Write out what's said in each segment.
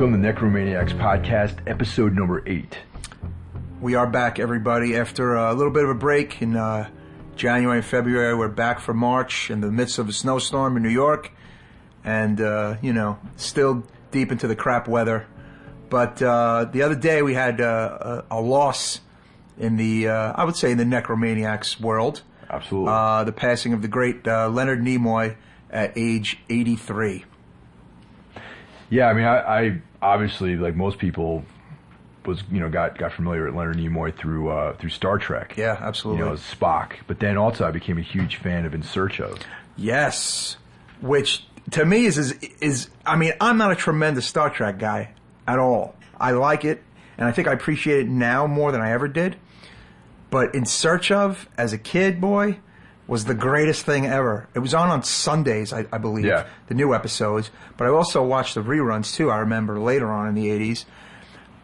Welcome to Necromaniacs podcast, episode number 8. We are back, everybody. After a little bit of a break in January and February, we're back for March in the midst of a snowstorm in New York. And, still deep into the crap weather. But the other day we had a loss in the, I would say, in the Necromaniacs world. Absolutely. The passing of the great Leonard Nimoy at age 83. Yeah, I mean, I obviously, like most people, got familiar with Leonard Nimoy through Star Trek. Yeah, absolutely. As Spock. But then also I became a huge fan of In Search Of. Yes, which to me is I mean, I'm not a tremendous Star Trek guy at all. I like it, and I think I appreciate it now more than I ever did. But In Search Of, as a kid, boy, was the greatest thing ever. It was on Sundays, I believe, yeah. The new episodes. But I also watched the reruns, too, I remember, later on in the 80s.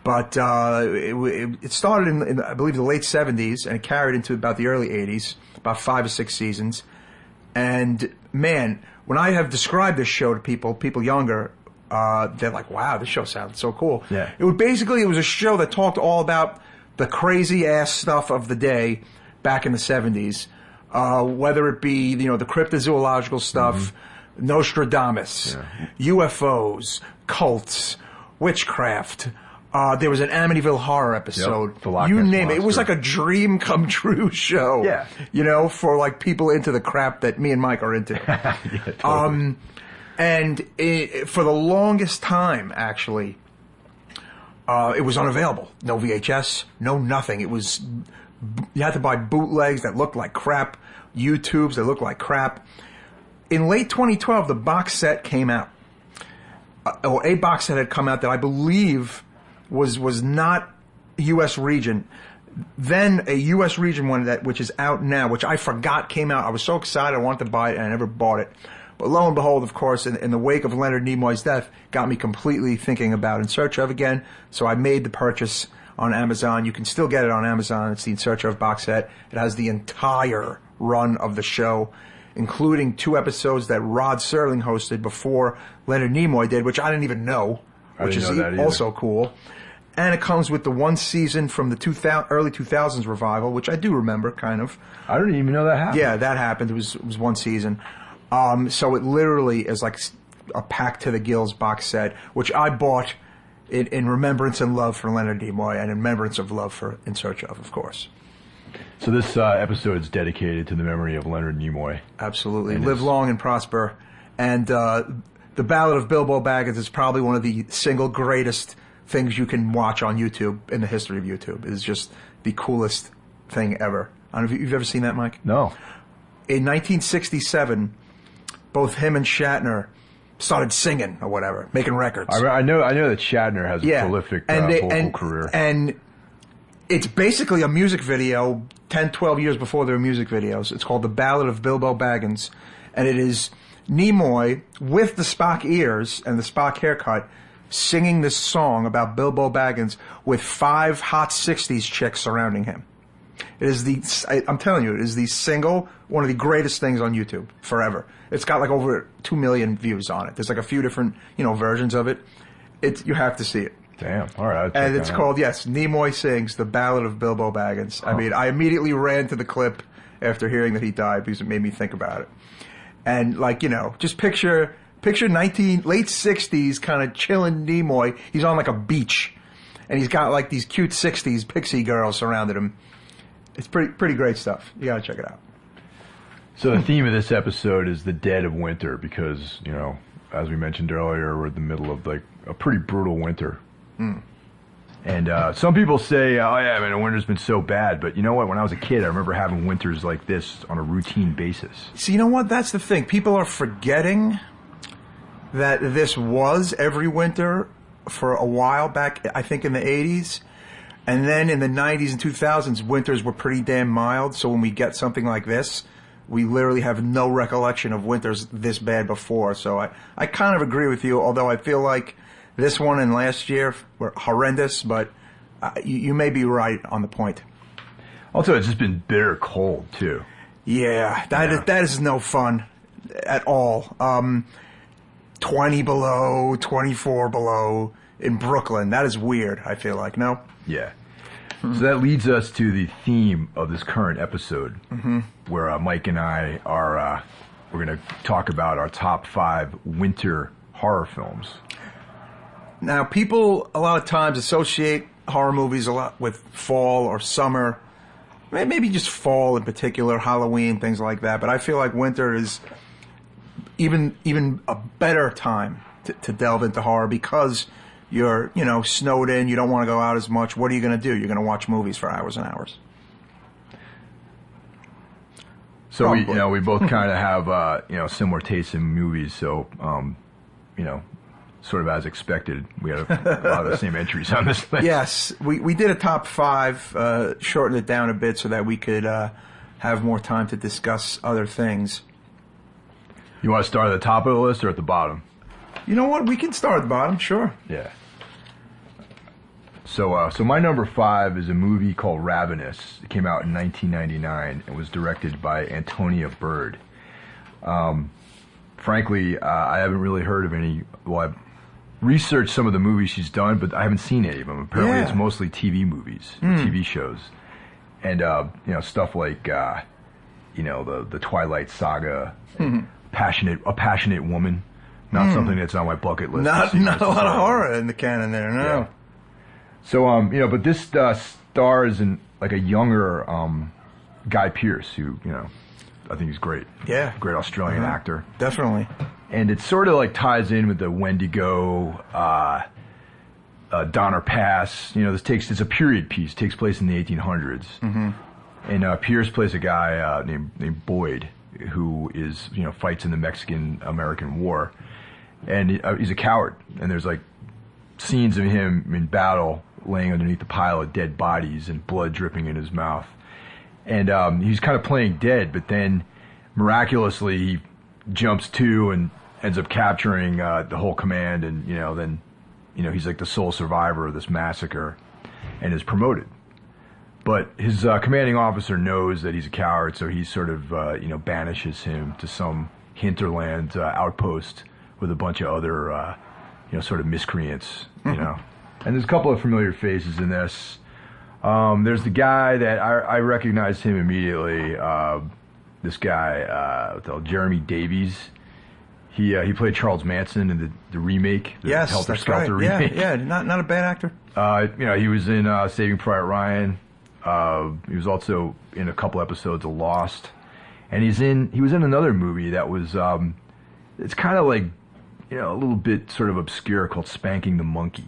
But it started in, I believe, the late 70s, and it carried into about the early 80s, about 5 or 6 seasons. And, man, when I have described this show to people younger, they're like, wow, this show sounds so cool. Yeah. It was a show that talked all about the crazy-ass stuff of the day back in the 70s. Whether it be, the cryptozoological stuff, Nostradamus, UFOs, cults, witchcraft. There was an Amityville Horror episode. Yep, you name monster. It was like a dream come true show. Yeah. For like people into the crap that me and Mike are into. Yeah, totally. For the longest time, actually, it was unavailable. No VHS, no nothing. It was... You had to buy bootlegs that looked like crap, YouTubes that looked like crap. In late 2012, the box set came out. Or a box set had come out that I believe was not U.S. region. Then a U.S. region one which is out now, which I forgot came out. I was so excited I wanted to buy it, and I never bought it. But lo and behold, of course, in the wake of Leonard Nimoy's death, got me completely thinking about In Search Of again. So I made the purchase on Amazon. You can still get it on Amazon. It's the In Search Of box set. It has the entire run of the show, including 2 episodes that Rod Serling hosted before Leonard Nimoy did, which I didn't even know, which is also cool. And it comes with the 1 season from the early 2000s revival, which I do remember, kind of. I didn't even know that happened. Yeah, that happened. It was 1 season. So it literally is like a packed to the gills box set, which I bought in remembrance and love for Leonard Nimoy, and in remembrance of love for In Search Of course. So this episode is dedicated to the memory of Leonard Nimoy. Absolutely. Live long and prosper. And the Ballad of Bilbo Baggins is probably one of the single greatest things you can watch on YouTube in the history of YouTube. It is just the coolest thing ever. I don't know if you've ever seen that, Mike? No. In 1967, both him and Shatner started singing or whatever, making records. I know that Shatner has a prolific vocal career. And it's basically a music video 10, 12 years before there were music videos. It's called The Ballad of Bilbo Baggins. And it is Nimoy with the Spock ears and the Spock haircut singing this song about Bilbo Baggins with 5 hot 60s chicks surrounding him. It is I'm telling you, it is the single, one of the greatest things on YouTube forever. It's got like over 2 million views on it. There's like a few different, versions of it. You have to see it. Damn. All right. And it's called, Nimoy Sings, The Ballad of Bilbo Baggins. I mean, I immediately ran to the clip after hearing that he died because it made me think about it. And just picture late 60s kind of chilling Nimoy. He's on like a beach. And he's got like these cute 60s pixie girls surrounded him. It's pretty great stuff. You gotta check it out. So the theme of this episode is the dead of winter because, as we mentioned earlier, we're in the middle of like a pretty brutal winter. And some people say, oh yeah, man, the winter's been so bad. But you know what? When I was a kid, I remember having winters like this on a routine basis. So you know what? That's the thing. People are forgetting that this was every winter for a while back, I think in the 80s. And then in the 90s and 2000s, winters were pretty damn mild. So when we get something like this, we literally have no recollection of winters this bad before. So I kind of agree with you, although I feel like this one and last year were horrendous, but you may be right on the point. Also, it's just been bitter cold, too. Yeah, that is no fun at all. 20 below, 24 below. in Brooklyn. That is weird, I feel like. No? Yeah. So that leads us to the theme of this current episode, where Mike and I are we're going to talk about our top 5 winter horror films. Now, people a lot of times associate horror movies a lot with fall or summer, maybe just fall in particular, Halloween, things like that. But I feel like winter is even a better time to delve into horror because you're, snowed in, you don't want to go out as much. What are you going to do? You're going to watch movies for hours and hours. So we both kind of have similar tastes in movies. So sort of as expected, we had a lot of the same entries on this list. Yes, we did a top 5, shortened it down a bit so that we could have more time to discuss other things. You want to start at the top of the list or at the bottom? You know what? We can start at the bottom, sure. Yeah. So my number 5 is a movie called Ravenous. It came out in 1999 and was directed by Antonia Bird. Frankly, I haven't really heard of any. Well, I've researched some of the movies she's done, but I haven't seen any of them. Apparently, It's mostly TV movies, TV shows, and stuff like the Twilight Saga, A Passionate Woman. Not something that's on my bucket list. Not a lot of horror in the canon there, no. Yeah. So, but this stars in like a younger Guy Pearce, who, I think he's great. Yeah. Great Australian actor. Definitely. And it sort of like ties in with the Wendigo, Donner Pass. It's a period piece. It takes place in the 1800s. And Pierce plays a guy named Boyd, who is fights in the Mexican-American War, and he's a coward. And there's like scenes of him in battle, laying underneath a pile of dead bodies and blood dripping in his mouth. And he's kind of playing dead, but then miraculously he jumps to and ends up capturing the whole command, and then he's like the sole survivor of this massacre and is promoted. But his commanding officer knows that he's a coward, so he sort of banishes him to some hinterland outpost with a bunch of other sort of miscreants. And there's a couple of familiar faces in this. There's the guy that I recognized him immediately. This guy, Jeremy Davies. He played Charles Manson in the remake, the Helter Skelter remake. Yeah, not a bad actor. He was in Saving Private Ryan. He was also in a couple episodes of Lost, and he was in another movie that was it's kind of like a little bit sort of obscure called Spanking the Monkey.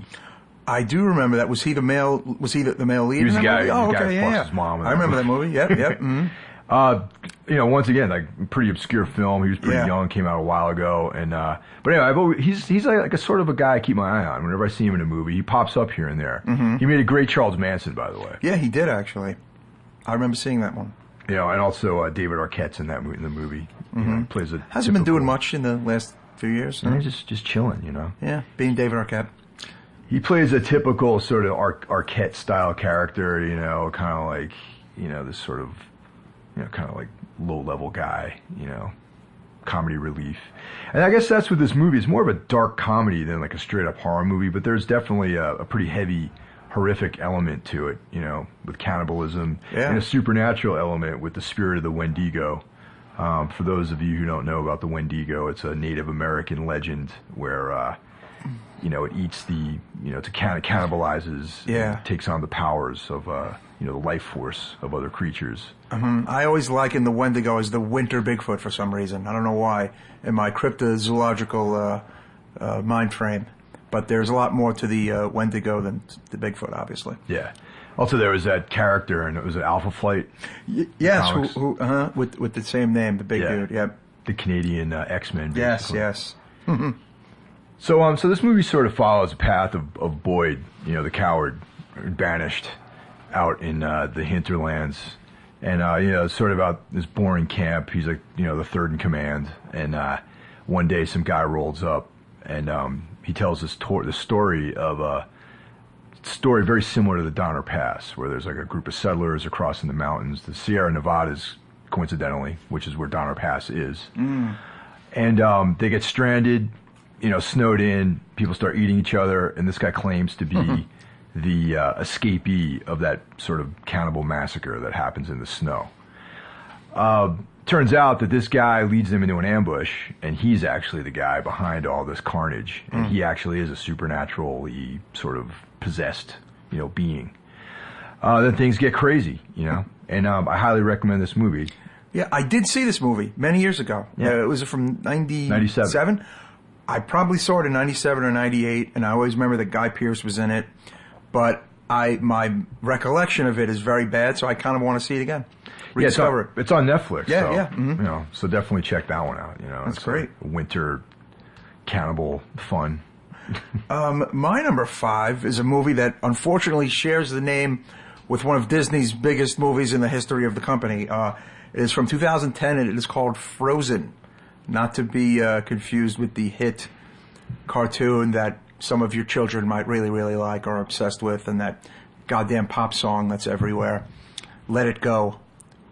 I do remember that. Was he the male lead? He was in the guy. Movie? Oh, okay, yeah. His mom. I remember that movie. Yep. Mm-hmm. Once again, like pretty obscure film. He was pretty young, came out a while ago, and but anyway, he's like a sort of a guy I keep my eye on. Whenever I see him in a movie, he pops up here and there. He made a great Charles Manson, by the way. Yeah, he did actually. I remember seeing that one. And also David Arquette's in the movie. Plays a hasn't been doing much in the last few years. No? He's just chilling, Yeah, being David Arquette. He plays a typical sort of Arquette style character, kind of like this sort of kind of like low-level guy, comedy relief. And I guess that's what this movie is. More of a dark comedy than like a straight-up horror movie, but there's definitely a pretty heavy, horrific element to it, with cannibalism, and a supernatural element with the spirit of the Wendigo. For those of you who don't know about the Wendigo, it's a Native American legend where, it eats it kind of cannibalizes, takes on the powers of, the life force of other creatures. I always liken the Wendigo as the winter Bigfoot for some reason. I don't know why in my cryptozoological mind frame. But there's a lot more to the Wendigo than the Bigfoot, obviously. Yeah. Also, there was that character, and it was Alpha Flight. Yes, who with the same name, the big dude. Yep. The Canadian X-Men. Yes, basically. yes. So this movie sort of follows the path of Boyd, the coward, banished out in the hinterlands, and sort of out this boring camp. He's like the third in command, and one day some guy rolls up, and he tells this the story of a story very similar to the Donner Pass, where there's like a group of settlers are crossing the mountains, the Sierra Nevadas, coincidentally, which is where Donner Pass is, and they get stranded. snowed in, people start eating each other, and this guy claims to be the escapee of that sort of cannibal massacre that happens in the snow. Turns out that this guy leads them into an ambush, and he's actually the guy behind all this carnage, and he actually is a supernaturally sort of possessed, being. Then things get crazy, and I highly recommend this movie. Yeah, I did see this movie many years ago. Yeah. It was from 97. I probably saw it in 97 or 98, and I always remember that Guy Pearce was in it, but my recollection of it is very bad, so I kind of want to see it again. Rediscover it. It's on Netflix. Yeah, so, yeah. Mm-hmm. So definitely check that one out. That's great. Winter cannibal fun. My number 5 is a movie that unfortunately shares the name with one of Disney's biggest movies in the history of the company. It is from 2010, and it is called Frozen. Not to be confused with the hit cartoon that some of your children might really, really like or are obsessed with, and that goddamn pop song that's everywhere. Let It Go.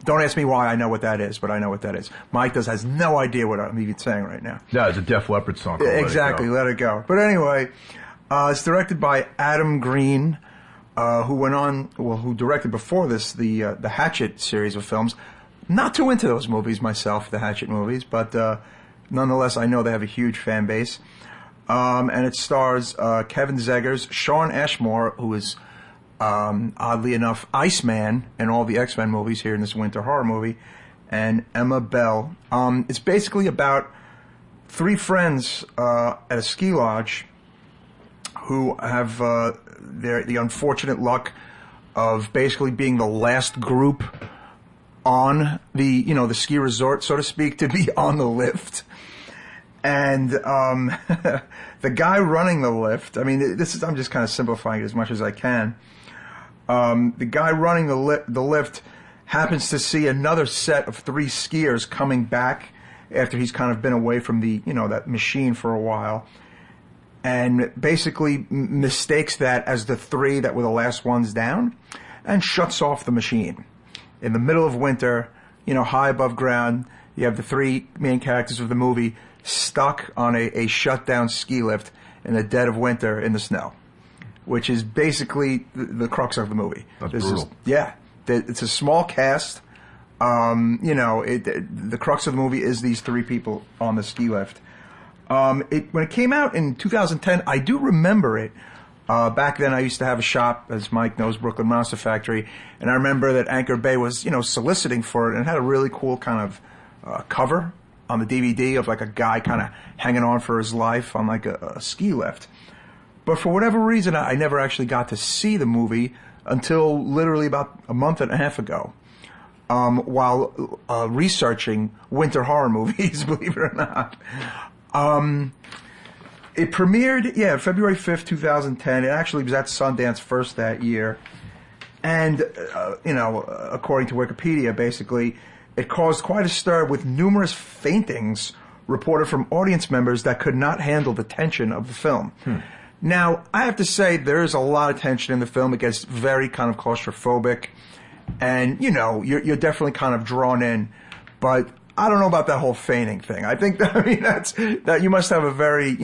Don't ask me why I know what that is, but I know what that is. Mike has no idea what I'm even saying right now. No, it's a Def Leppard song called Exactly, Let It Go. But anyway, it's directed by Adam Green, who directed before this the Hatchet series of films. Not too into those movies myself, the Hatchet movies, but nonetheless, I know they have a huge fan base. And it stars Kevin Zegers, Shawn Ashmore, who is oddly enough Iceman in all the X-Men movies here in this winter horror movie, and Emma Bell. It's basically about 3 friends at a ski lodge who have the unfortunate luck of basically being the last group on the ski resort, so to speak, to be on the lift. And the guy running the lift, I'm just kind of simplifying it as much as I can. The guy running the lift happens to see another set of 3 skiers coming back after he's kind of been away from that machine for a while, and basically mistakes that as the 3 that were the last ones down, and shuts off the machine. In the middle of winter, high above ground, you have the 3 main characters of the movie stuck on a shut-down ski lift in the dead of winter in the snow, which is basically the crux of the movie. That's brutal. It's a small cast. The crux of the movie is these 3 people on the ski lift. When it came out in 2010, I do remember it. Back then, I used to have a shop, as Mike knows, Brooklyn Monster Factory, and I remember that Anchor Bay was, soliciting for it, and it had a really cool kind of cover on the DVD of like a guy kind of hanging on for his life on like a ski lift. But for whatever reason, I never actually got to see the movie until literally about a month and a half ago, while researching winter horror movies, believe it or not. It premiered, February 5th, 2010. It actually was at Sundance first that year. And, according to Wikipedia, basically, it caused quite a stir with numerous faintings reported from audience members that could not handle the tension of the film. Now, I have to say, there is a lot of tension in the film. It gets very kind of claustrophobic. And, you're definitely kind of drawn in. But I don't know about that whole fainting thing. I think that you must have a very,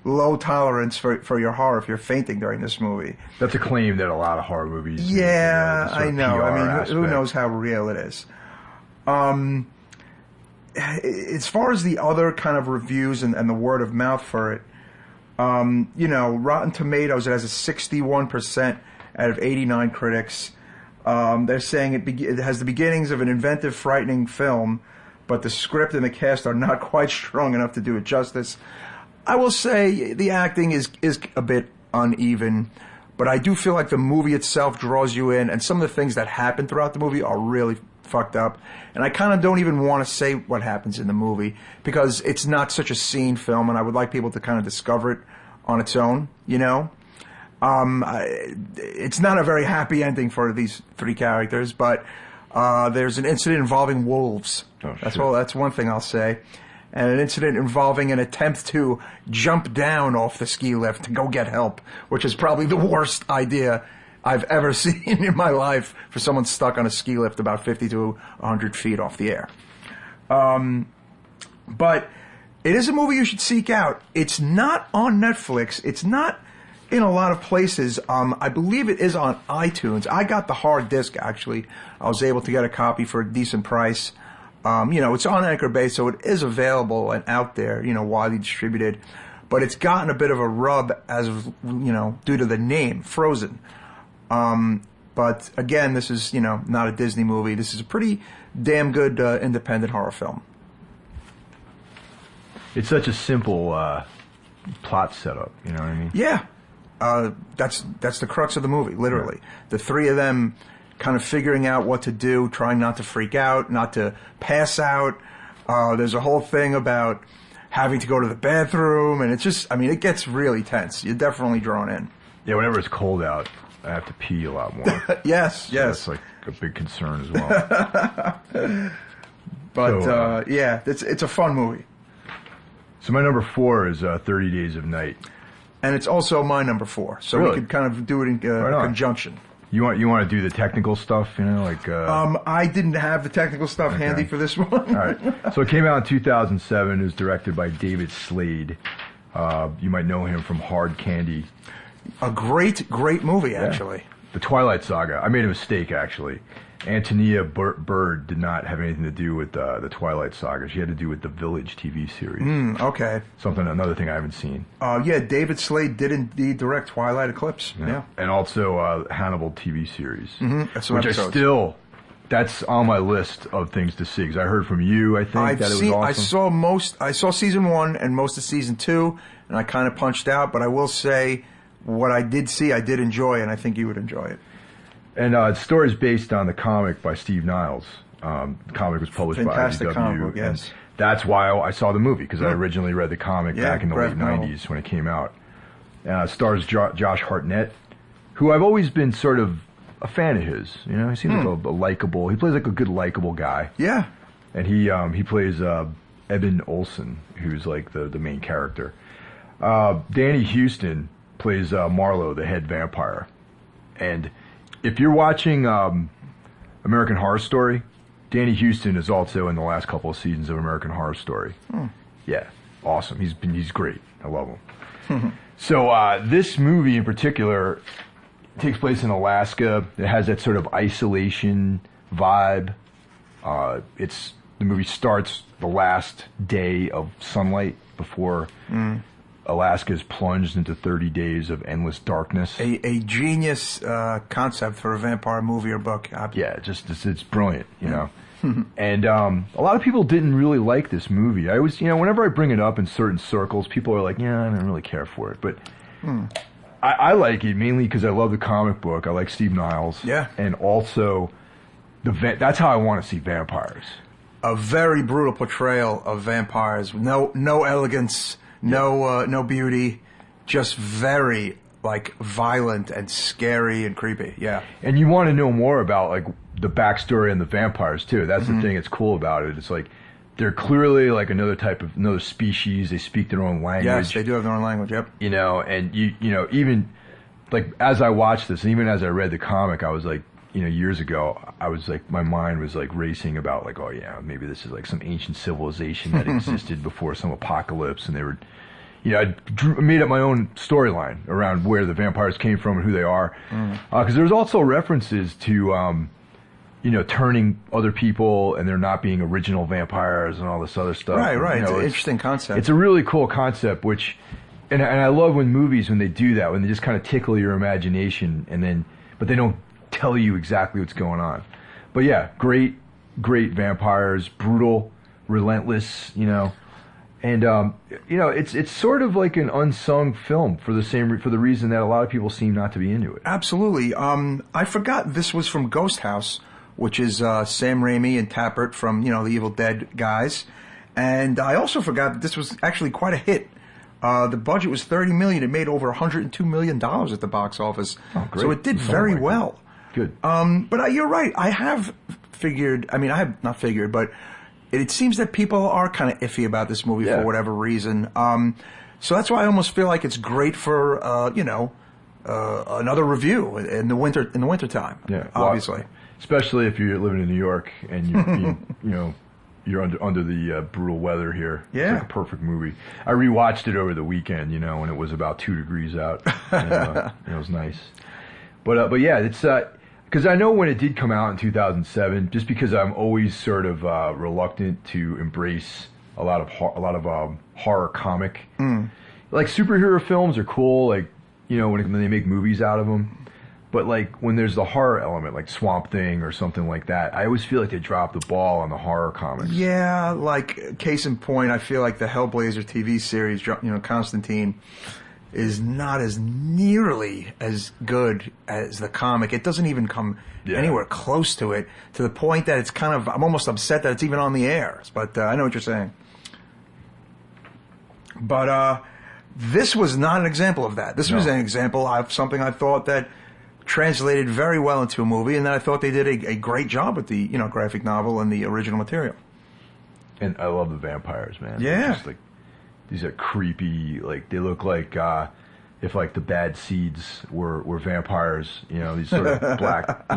low tolerance for your horror if you're fainting during this movie. That's a claim that a lot of horror movies use, I know. Who knows how real it is. As far as the other kind of reviews and the word of mouth for it, Rotten Tomatoes, it has a 61% out of 89 critics. They're saying it has the beginnings of an inventive, frightening film, but the script and the cast are not quite strong enough to do it justice. I will say the acting is a bit uneven, but I do feel like the movie itself draws you in, and some of the things that happen throughout the movie are really fucked up. And I kind of don't even want to say what happens in the movie because it's not such a scene film, and I would like people to kind of discover it on its own, It's not a very happy ending for these 3 characters, but there's an incident involving wolves. That's one thing I'll say. And an incident involving an attempt to jump down off the ski lift to go get help, which is probably the worst idea I've ever seen in my life for someone stuck on a ski lift about 50 to 100 feet off the air. But It is a movie you should seek out. It's not on Netflix. It's not in a lot of places. I believe it is on iTunes. I got the hard disc, actually. I was able to get a copy for a decent price. It's on Anchor Bay, so it is available and out there, widely distributed. But it's gotten a bit of a rub as of, due to the name, Frozen. But again, this is, not a Disney movie. This is a pretty damn good independent horror film. It's such a simple plot setup, you know what I mean? Yeah. That's the crux of the movie, literally. Yeah. The three of them kind of figuring out what to do, trying not to freak out, not to pass out. There's a whole thing about having to go to the bathroom, and it's just, it gets really tense. You're definitely drawn in. Yeah, whenever it's cold out, I have to pee a lot more. Yes. That's like a big concern as well. But, it's a fun movie. So my number 4 is 30 Days of Night. And it's also my number 4, so really? We could kind of do it in conjunction. You want to do the technical stuff, like... I didn't have the technical stuff handy for this one. All right. So it came out in 2007. It was directed by David Slade. You might know him from Hard Candy. A great movie, actually. The Twilight Saga. I made a mistake, actually. Antonia Bird did not have anything to do with the Twilight Saga. She had to do with the Village TV series. Okay. Another thing I haven't seen. David Slade did indeed direct Twilight Eclipse. Yeah. And also Hannibal TV series. Mm-hmm. Which that's on my list of things to see. Because I heard from you, I think, that it was awesome. I saw season 1 and most of season 2, and I kind of punched out, but I will say what I did see, I did enjoy, and I think you would enjoy it. And the story is based on the comic by Steve Niles. The comic was published Fantastic by IDW. Comic book, yes. That's why I saw the movie, because I originally read the comic back in the late 90s when it came out. Stars Josh Hartnett, who I've always been sort of a fan of his. He seems like a likable... He plays like a good likable guy. Yeah. And he plays Eben Olsen, who's like the main character. Danny Houston plays Marlowe, the head vampire. And... if you're watching American Horror Story, Danny Houston is also in the last couple of seasons of American Horror Story. Yeah, awesome. He's great. I love him. So this movie in particular takes place in Alaska. It has that sort of isolation vibe. The movie starts the last day of sunlight before Alaska is plunged into 30 days of endless darkness. A genius concept for a vampire movie or book. Yeah, it's brilliant, know. And a lot of people didn't really like this movie. I always, whenever I bring it up in certain circles, people are like, yeah, I don't really care for it. But I like it mainly because I love the comic book. I like Steve Niles. Yeah. And also, that's how I want to see vampires. A very brutal portrayal of vampires. No elegance. No beauty, just very violent and scary and creepy. Yeah, and you want to know more about the backstory on the vampires too. That's the thing that's cool about it. It's they're clearly another species. They speak their own language. Yes, they do have their own language. Yep. And even as I watched this, and even as I read the comic, I was years ago, I was my mind was racing about oh yeah, maybe this is some ancient civilization that existed before some apocalypse, and they were, I made up my own storyline around where the vampires came from and who they are, because there's also references to, turning other people and there not being original vampires and all this other stuff. Right. It's an interesting concept. It's a really cool concept, and I love when movies when they do that, when they just kind of tickle your imagination but they don't tell you exactly what's going on. But yeah, great vampires, brutal, relentless, and it's sort of like an unsung film for the reason that a lot of people seem not to be into it. Absolutely. I forgot this was from Ghost House, which is Sam Raimi and Tappert from the Evil Dead guys, and I also forgot that this was actually quite a hit. The budget was $30 million. It made over $102 million at the box office. Oh, great. So it did very well. Good. But you're right. I have figured, I have not figured, but it seems that people are kind of iffy about this movie for whatever reason. So that's why I almost feel like it's great for, another review in the winter time. Yeah. Obviously. Especially if you're living in New York and you're you're under the brutal weather here. Yeah. It's like a perfect movie. I rewatched it over the weekend, when it was about 2 degrees out. And, it was nice. But yeah, it's because I know when it did come out in 2007, just because I'm always sort of reluctant to embrace a lot of horror comic. Like superhero films are cool, like when they make movies out of them. But like when there's the horror element, like Swamp Thing or something like that, I always feel like they drop the ball on the horror comics. Yeah, like case in point, I feel like the Hellblazer TV series, Constantine, is not as nearly as good as the comic. It doesn't even come anywhere close to it, to the point that it's kind of, I'm almost upset that it's even on the air. But I know what you're saying. But this was not an example of that. This was an example of something I thought that translated very well into a movie, and that I thought they did a great job with the graphic novel and the original material. And I love the vampires, man. Yeah. Just, like, these are creepy, like they look like if like the bad seeds were vampires, these sort of black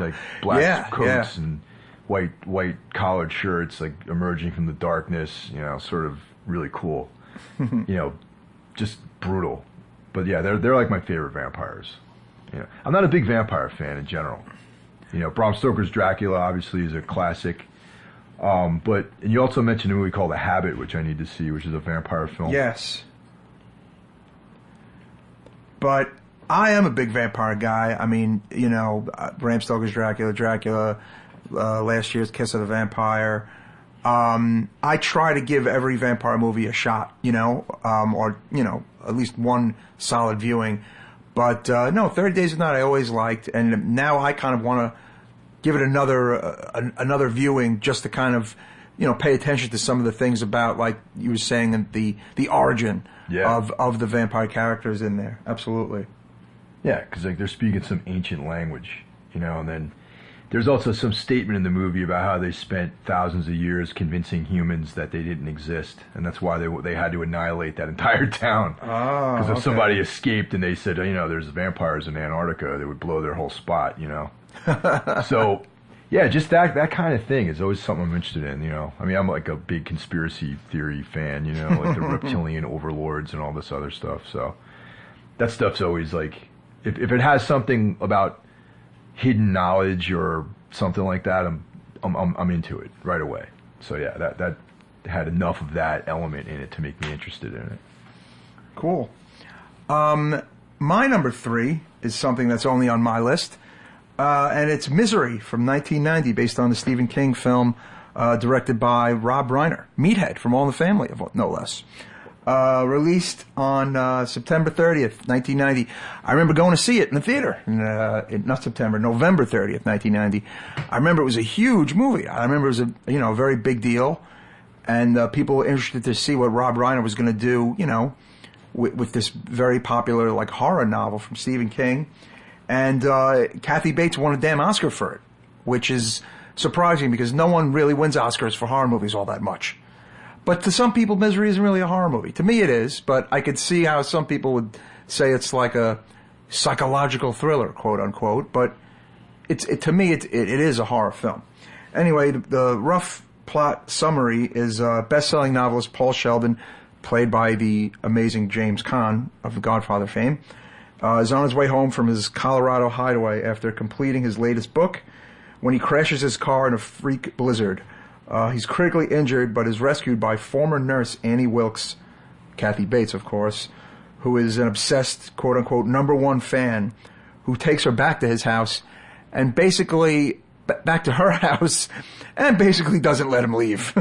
coats and white collared shirts, like emerging from the darkness, sort of really cool. Just brutal. But yeah, they're like my favorite vampires. I'm not a big vampire fan in general. Bram Stoker's Dracula obviously is a classic. And you also mentioned a movie called The Habit, which I need to see, which is a vampire film. Yes. But I am a big vampire guy. I mean, Bram Stoker's Dracula, last year's Kiss of the Vampire. I try to give every vampire movie a shot, or at least one solid viewing. But no, 30 Days of Night I always liked, and now I kind of want to give it another viewing, just to kind of pay attention to some of the things about, like you were saying, the origin of the vampire characters in there. Absolutely. Yeah, because like they're speaking some ancient language, and then there's also some statement in the movie about how they spent thousands of years convincing humans that they didn't exist, and that's why they had to annihilate that entire town. Because if somebody escaped and they said, there's vampires in Antarctica, they would blow their whole spot, So, yeah, just that kind of thing is always something I'm interested in, I mean, I'm like a big conspiracy theory fan, like the reptilian overlords and all this other stuff. So that stuff's always like, if it has something about hidden knowledge or something like that, I'm into it right away. So yeah, that had enough of that element in it to make me interested in it. Cool. My number 3 is something that's only on my list, and it's Misery from 1990, based on the Stephen King film directed by Rob Reiner, Meathead from All in the Family, no less. Released on September 30th, 1990. I remember going to see it in the theater. November 30th, 1990. I remember it was a huge movie. I remember it was a very big deal, and people were interested to see what Rob Reiner was going to do, with this very popular like horror novel from Stephen King. And Kathy Bates won a damn Oscar for it, which is surprising because no one really wins Oscars for horror movies all that much. But to some people, Misery isn't really a horror movie. To me, it is, but I could see how some people would say it's like a psychological thriller, quote unquote. But to me, it is a horror film. Anyway, the rough plot summary is best-selling novelist Paul Sheldon, played by the amazing James Caan of the Godfather fame, is on his way home from his Colorado hideaway after completing his latest book when he crashes his car in a freak blizzard. He's critically injured, but is rescued by former nurse Annie Wilkes, Kathy Bates, of course, who is an obsessed, quote-unquote, #1 fan, who takes her back to his house and basically, back to her house, and basically doesn't let him leave.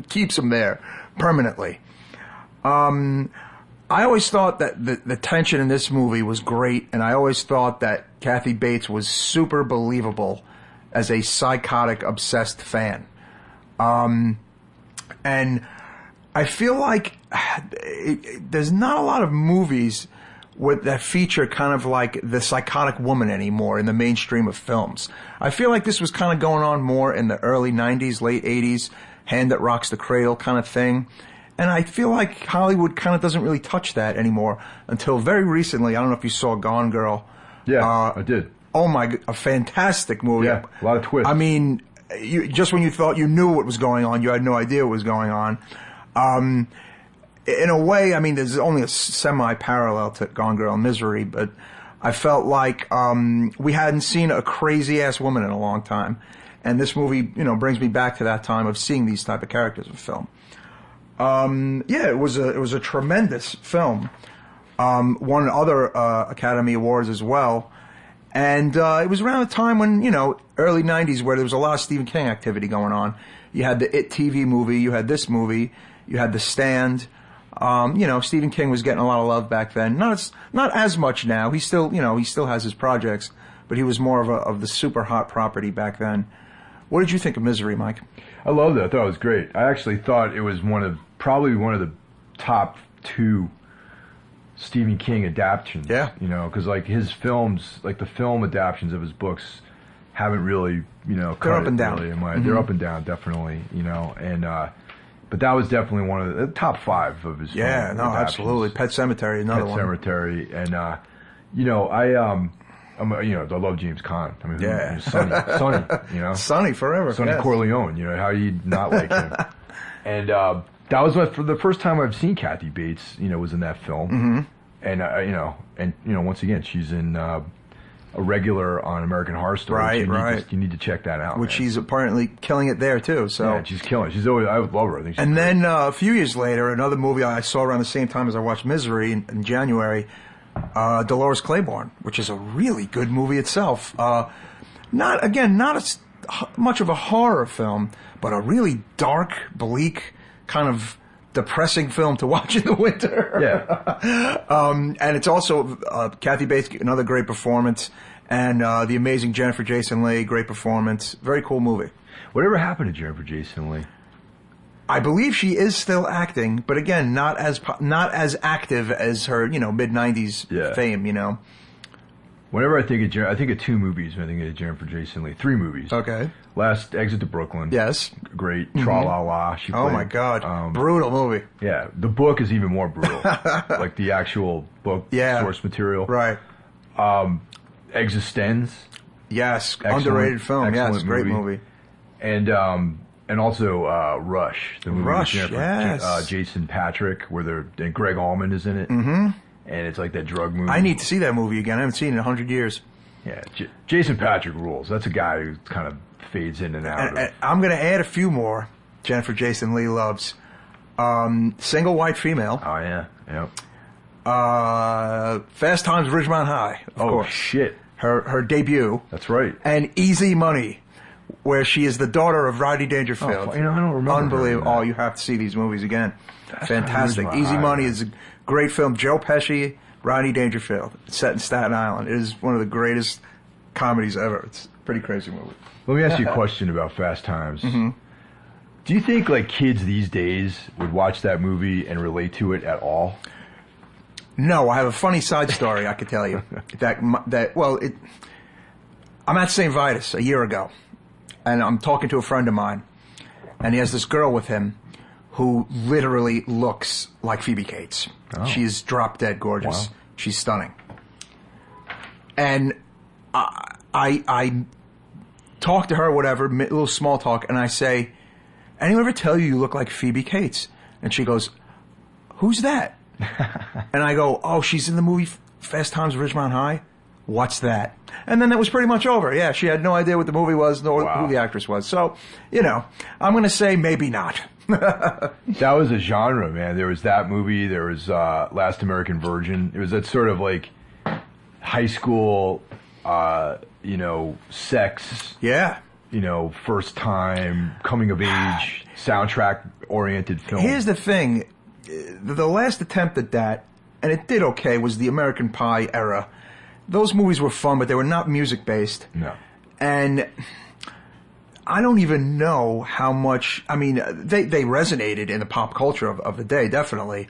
Keeps him there permanently. I always thought that the tension in this movie was great, and I always thought that Kathy Bates was super believable as a psychotic, obsessed fan. And I feel like there's not a lot of movies that feature kind of like the psychotic woman anymore in the mainstream of films. I feel like this was kind of going on more in the early 90s, late 80s, Hand That Rocks the Cradle kind of thing. And I feel like Hollywood kind of doesn't really touch that anymore until very recently. I don't know if you saw Gone Girl. Yeah, I did. Oh my, a fantastic movie. Yeah, a lot of twists. I mean, just when you thought you knew what was going on, you had no idea what was going on. In a way, I mean, there's only a semi-parallel to Gone Girl Misery, but I felt like we hadn't seen a crazy-ass woman in a long time. And this movie, brings me back to that time of seeing these type of characters in film. It was a tremendous film. Won other Academy Awards as well. And it was around the time when, early 90s, where there was a lot of Stephen King activity going on. You had the It TV movie, you had this movie, you had The Stand. Stephen King was getting a lot of love back then. Not as much now. He still has his projects, but he was more of the super hot property back then. What did you think of Misery, Mike? I loved it. I thought it was great. I actually thought it was probably one of the top 2 Stephen King adaptations. Yeah. Because like his films, like the film adaptations of his books, haven't really, they're up and down. Really They're up and down, definitely. But that was definitely one of the top 5 of his. Yeah, no, absolutely. Pet Sematary, another one. Pet Sematary, and I love James Caan. I mean, Sonny, Sonny forever. Sonny Corleone. How you not like him? And that was for the first time I've seen Kathy Bates. Was in that film, and once again, she's in a regular on American Horror Story. Right. You need to check that out. Which she's apparently killing it there too. So yeah, she's killing it. She's always, I would love her. I think. She's and great. then a few years later, another movie I saw around the same time as I watched Misery in January. Dolores Claiborne, which is a really good movie itself. Not as much of a horror film, but a really dark, bleak, kind of depressing film to watch in the winter. Yeah. And it's also Kathy Bates, another great performance, and the amazing Jennifer Jason Leigh, great performance. Very cool movie. Whatever happened to Jennifer Jason Leigh? I believe she is still acting, but again, not as active as her, mid '90s fame. Whenever I think of 2 movies when I think of Jennifer Jason Leigh. 3 movies. Okay. Last Exit to Brooklyn. Yes. Great. Tra La La. She played, my God. Brutal movie. Yeah. The book is even more brutal. Like the actual book source material. Right. Existenz. Yes. Underrated film. Yes. Great movie. And also Rush, the movie Rush, with Jason Patrick, and Greg Allman is in it. Mm-hmm. And it's like that drug movie. I need to see that movie again. I haven't seen it in 100 years. Yeah, Jason Patrick rules. That's a guy who kind of fades in and out. And I'm going to add a few more Jennifer Jason Leigh loves. Single white female. Oh, yeah. Yep. Fast Times at Ridgemont High, of course. Oh, shit. Her debut. That's right. And Easy Money, where she is the daughter of Rodney Dangerfield. Oh, I don't remember. Unbelievable. Oh, you have to see these movies again. Fantastic. Easy Money is a great film. Joe Pesci, Rodney Dangerfield. It's set in Staten Island. It is one of the greatest comedies ever. It's a pretty crazy movie. Let me ask you a question about Fast Times. Mm-hmm. Do you think like kids these days would watch that movie and relate to it at all? No, I have a funny side story I could tell you. I'm at St. Vitus a year ago, and I'm talking to a friend of mine, and he has this girl with him who literally looks like Phoebe Cates. Oh. She's drop dead gorgeous. Wow. She's stunning. And I talk to her, whatever, a little small talk, and I say, anyone ever tell you look like Phoebe Cates? And she goes, who's that? And I go, oh, she's in the movie Fast Times at Ridgemont High? What's that? And then that was pretty much over. Yeah, she had no idea what the movie was, nor who the actress was. So, I'm going to say maybe not. That was a genre, man. There was that movie. There was Last American Virgin. It was that sort of like high school, sex. Yeah. First time, coming of age, soundtrack-oriented film. Here's the thing. The last attempt at that, and it did okay, was the American Pie era. Those movies were fun, but they were not music-based. No. And I don't even know how much... I mean, they resonated in the pop culture of the day, definitely.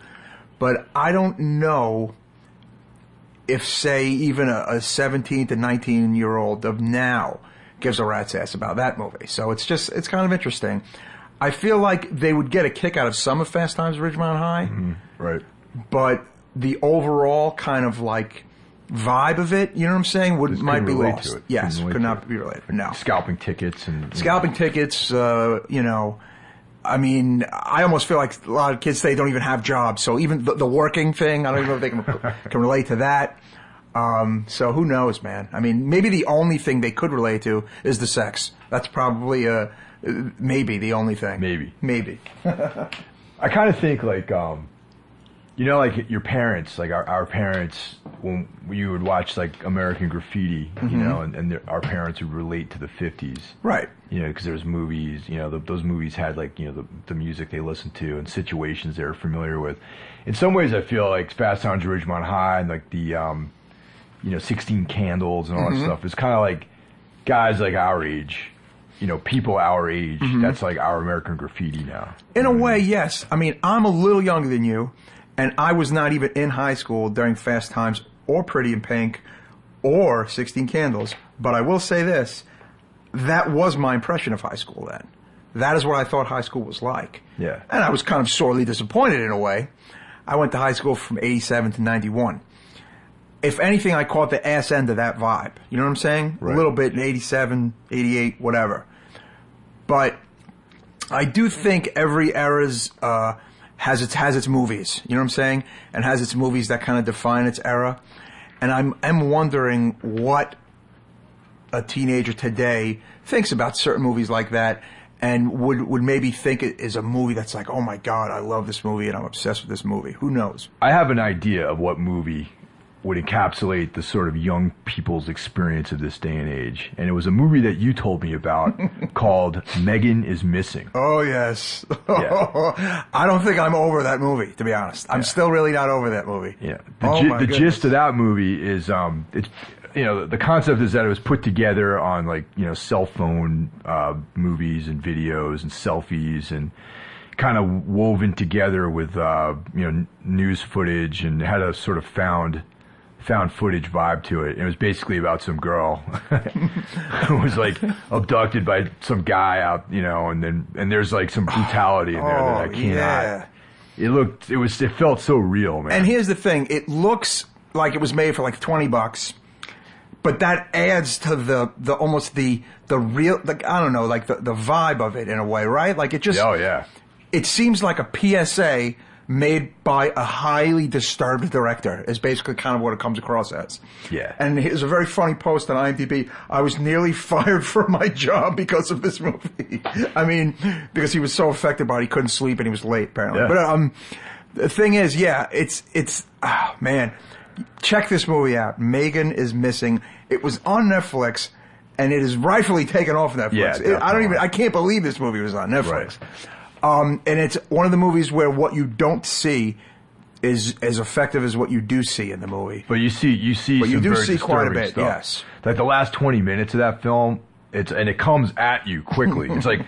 But I don't know if, say, even a 17 to 19-year-old of now gives a rat's ass about that movie. So it's kind of interesting. I feel like they would get a kick out of some of Fast Times at Ridgemont High. Mm-hmm. Right. But the overall kind of like vibe of it, you know what I'm saying, might be relate lost. to it. Yes, could not be related. No. Scalping tickets and... Scalping tickets, you know, I mean, I almost feel like a lot of kids today don't even have jobs, so even the working thing, I don't even know if they can relate to that. So who knows, man? I mean, maybe the only thing they could relate to is the sex. That's probably maybe the only thing. Maybe. I kind of think like, you know, like your parents, like our parents, when you would watch like American Graffiti, you know, and our parents would relate to the 50s. Right. You know, because there's movies, you know, those movies had like, you know, the music they listened to and situations they were familiar with. In some ways, I feel like Fast Times at Ridgemont High and like the, you know, 16 Candles and all that stuff. It's kind of like guys like our age, you know, people our age. That's like our American Graffiti now. In a way, yes. I mean, I'm a little younger than you, and I was not even in high school during Fast Times or Pretty in Pink or 16 Candles. But I will say this. That was my impression of high school then. That is what I thought high school was like. Yeah. And I was kind of sorely disappointed in a way. I went to high school from 87 to 91. If anything, I caught the ass end of that vibe. You know what I'm saying? Right. A little bit in 87, 88, whatever. But I do think every era's has its movies. You know what I'm saying? And has its movies that kind of define its era. And I'm wondering what a teenager today thinks about certain movies like that, and would maybe think it is a movie that's like, oh my God, I love this movie and I'm obsessed with this movie. Who knows? I have an idea of what movie would encapsulate the sort of young people's experience of this day and age. And it was a movie that you told me about called Megan is Missing. Oh, yes. Yeah. I don't think I'm over that movie, to be honest. I'm still really not over that movie. Yeah. The gist of that movie is, it's, you know, the concept is that it was put together on like, you know, cell phone movies and videos and selfies and kind of woven together with, you know, news footage, and had a sort of found footage vibe to it. It was basically about some girl who was like abducted by some guy out, you know, and there's like some brutality in there that I cannot. Yeah. It felt so real, man. And here's the thing, it looks like it was made for like $20, but that adds to the almost the real, like, I don't know, like the vibe of it in a way, right? Like it just, oh yeah, it seems like a PSA made by a highly disturbed director is basically kind of what it comes across as. Yeah. And here's a very funny post on IMDb. I was nearly fired from my job because of this movie. I mean, because he was so affected by it, he couldn't sleep and he was late, apparently. Yeah. But the thing is, yeah, it's oh, man, check this movie out. Megan is Missing. It was on Netflix, and it is rightfully taken off Netflix. Yeah, I can't believe this movie was on Netflix. Right. And it's one of the movies where what you don't see is as effective as what you do see in the movie. But you see But you some do very see quite a disturbing bit, stuff. yes. Like the last 20 minutes of that film, it comes at you quickly. It's like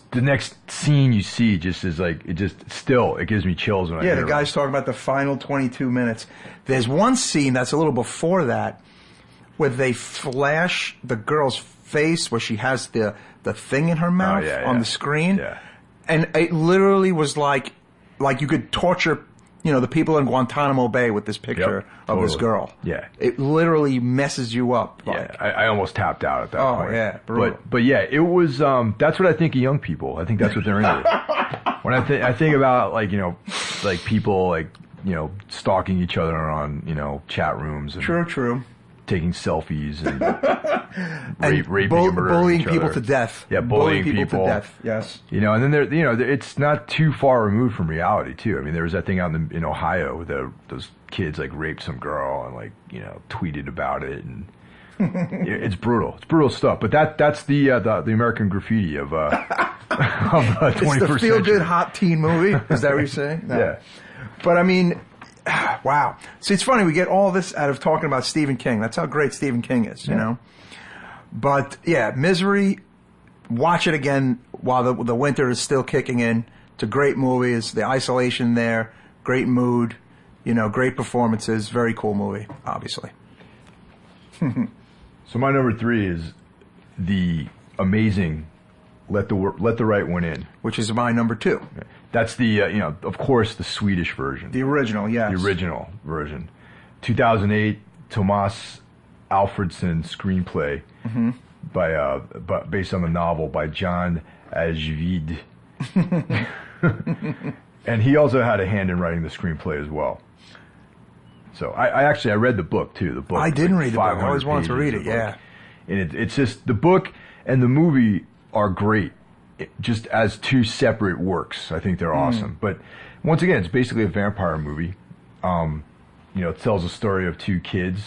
the next scene you see just is like, it gives me chills when I hear Yeah, the guy's talking about the final 22 minutes. There's one scene that's a little before that where they flash the girl's face where she has the thing in her mouth on the screen. Yeah. And it literally was like you could torture, you know, the people in Guantanamo Bay with this picture of this girl. Yeah. It literally messes you up. Yeah, I almost tapped out at that point. Oh, yeah, brutal. But yeah, it was, that's what I think of young people. I think that's what they're into. When I think about, like, you know, like people, like, you know, stalking each other on, you know, chat rooms. And True. Taking selfies and, And raping and murdering bullying each people other. to death. Yeah, bullying people to death. Yes. You know, and then you know, it's not too far removed from reality too. I mean, there was that thing out in Ohio where those kids like raped some girl and like, you know, tweeted about it, and it's brutal. It's brutal stuff. But that's the American Graffiti of 21st It's the century. feel-good hot teen movie. Is that what you're saying? No. Yeah. But I mean, wow. See, it's funny. We get all this out of talking about Stephen King. That's how great Stephen King is, you know? But, yeah, Misery, watch it again while the winter is still kicking in. It's a great movie. It's the isolation there, great mood, you know, great performances. Very cool movie, obviously. So my number 3 is the amazing Let the Right One In. Which is my number 2. That's the, you know, of course, the Swedish version. The original, yes. The original version. 2008, Tomas Alfredson screenplay by based on the novel by John Ajvide. And he also had a hand in writing the screenplay as well. So I read the book too. The book I didn't read the book. I 500 always wanted to read it. pages Yeah. and it's just the book and the movie are great, just as two separate works. I think they're awesome. But once again, it's basically a vampire movie. It tells a story of two kids.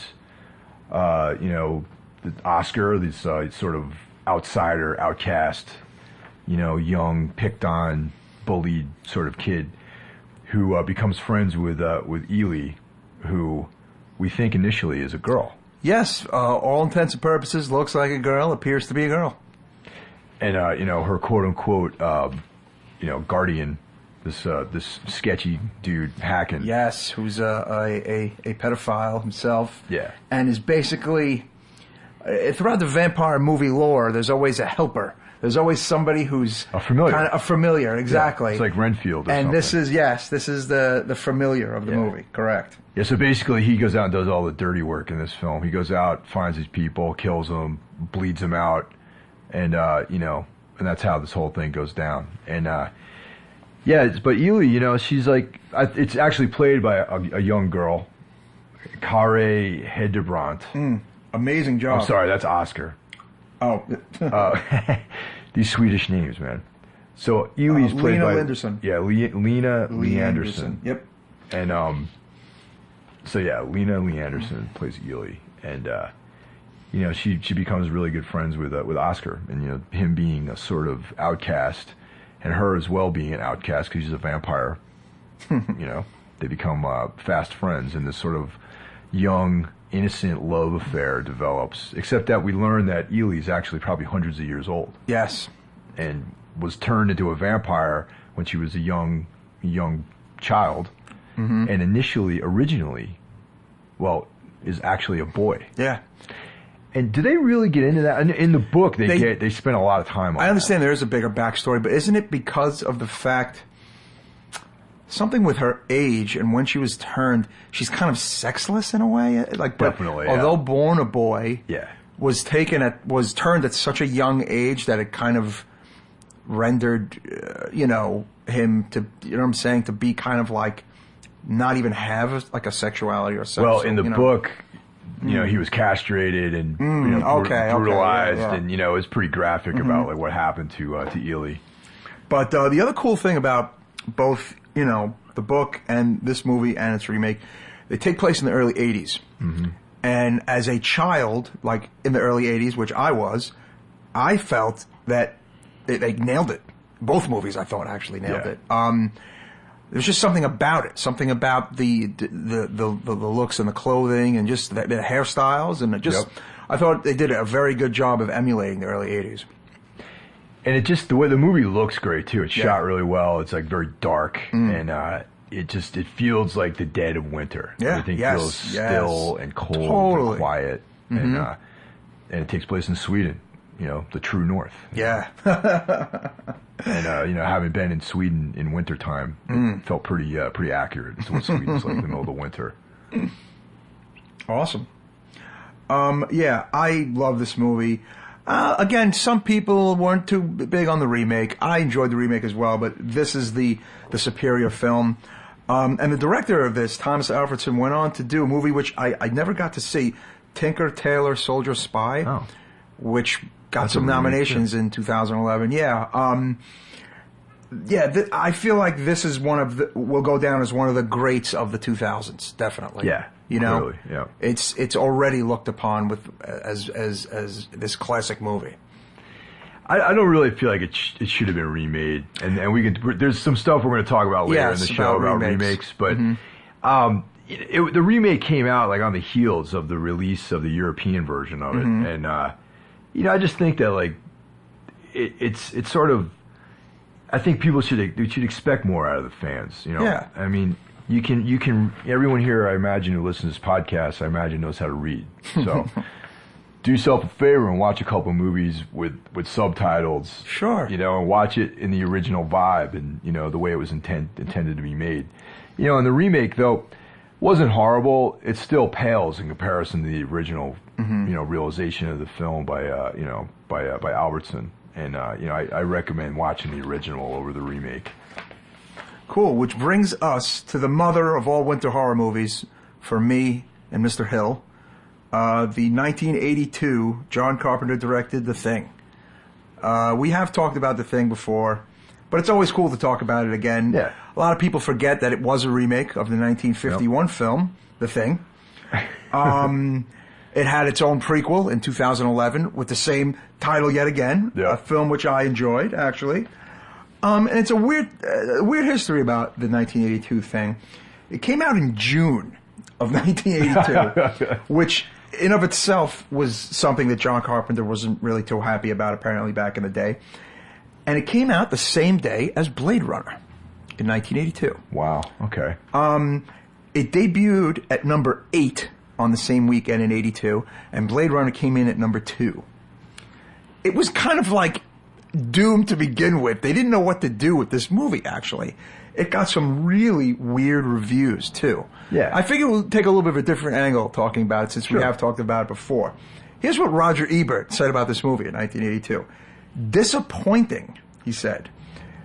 Oscar, this sort of outsider, outcast, young, picked on, bullied sort of kid, who becomes friends with Ely, who we think initially is a girl. Yes, all intents and purposes, looks like a girl, appears to be a girl. And her quote unquote guardian, this sketchy dude Hacken. Yes, who's a pedophile himself. Yeah. And is basically throughout the vampire movie lore, there's always a helper. There's always somebody who's a familiar. Kind of a familiar, exactly. Yeah, it's like Renfield or and something. This is the familiar of the movie, correct. Yeah, so basically he goes out and does all the dirty work in this film. He goes out, finds these people, kills them, bleeds them out, and and that's how this whole thing goes down. And but Ely, she's like, it's actually played by a young girl, Kare Hedebrandt. Amazing job. I'm sorry, that's Oscar. Oh. These Swedish names, man. So Ely's played Lena by Linderson. Yeah, Lena Lee Anderson. Yep. And Lena Lee Anderson plays Ely, and she becomes really good friends with Oscar, and him being a sort of outcast, and her as well being an outcast because she's a vampire. They become fast friends, and this sort of young, innocent love affair develops, except that we learn that Ely's actually probably hundreds of years old. Yes. And was turned into a vampire when she was a young child, and originally, is actually a boy. Yeah. And do they really get into that? In the book, they spend a lot of time on I understand there is a bigger backstory, but isn't it because of the fact something with her age and when she was turned, she's kind of sexless in a way? Definitely. Although born a boy, yeah, was turned at such a young age that it kind of rendered, him to, what I'm saying, to be kind of like not even have a sexuality or sex. Well, in the book, he was castrated and brutalized, and it was pretty graphic about what happened to Ely. But the other cool thing about both, the book and this movie and its remake, they take place in the early 80s. And as a child, like in the early 80s, which I was, I felt that they nailed it. Both movies, I thought, actually nailed it. There's just something about it, something about the looks and the clothing and just the hairstyles, and I thought they did a very good job of emulating the early 80s. And it just, the way the movie looks great too. It's shot really well. It's like very dark, and it feels like the dead of winter. Yeah. Everything feels still and cold and quiet, and it takes place in Sweden. The true north. Yeah. And having been in Sweden in wintertime, it felt pretty accurate to what Sweden's like in the middle of the winter. Awesome. I love this movie. Again, some people weren't too big on the remake. I enjoyed the remake as well, but this is the superior film. And the director of this, Thomas Alfredson, went on to do a movie which I never got to see, Tinker, Tailor, Soldier, Spy, which got some nominations in 2011. I feel like this is will go down as one of the greats of the 2000s, definitely. Yeah, clearly, yeah. It's already looked upon as this classic movie. I don't really feel like it should have been remade, and we can. There's some stuff we're going to talk about later in the show about remakes, but the remake came out like on the heels of the release of the European version of it, and I just think that it's sort of. I think people should expect more out of the fans. Yeah. I mean, you can. Everyone here, I imagine, who listens to this podcast, I imagine knows how to read. So, do yourself a favor and watch a couple movies with subtitles. Sure. And watch it in the original vibe and the way it was intended to be made. And the remake though, wasn't horrible. It still pales in comparison to the original, realization of the film by Albertson. And I recommend watching the original over the remake. Cool, which brings us to the mother of all winter horror movies for me and Mr. Hill. The 1982 John Carpenter directed The Thing. We have talked about The Thing before, but it's always cool to talk about it again. Yeah. A lot of people forget that it was a remake of the 1951 film, The Thing. It had its own prequel in 2011 with the same title yet again, a film which I enjoyed, actually. And it's a weird history about the 1982 Thing. It came out in June of 1982, which in of itself was something that John Carpenter wasn't really too happy about, apparently, back in the day. And it came out the same day as Blade Runner in 1982. Wow, okay. It debuted at number 8 on the same weekend in 82, and Blade Runner came in at number 2. It was kind of like doomed to begin with. They didn't know what to do with this movie, actually. It got some really weird reviews, too. Yeah. I figure we'll take a little bit of a different angle talking about it, since we have talked about it before. Here's what Roger Ebert said about this movie in 1982. Disappointing, he said.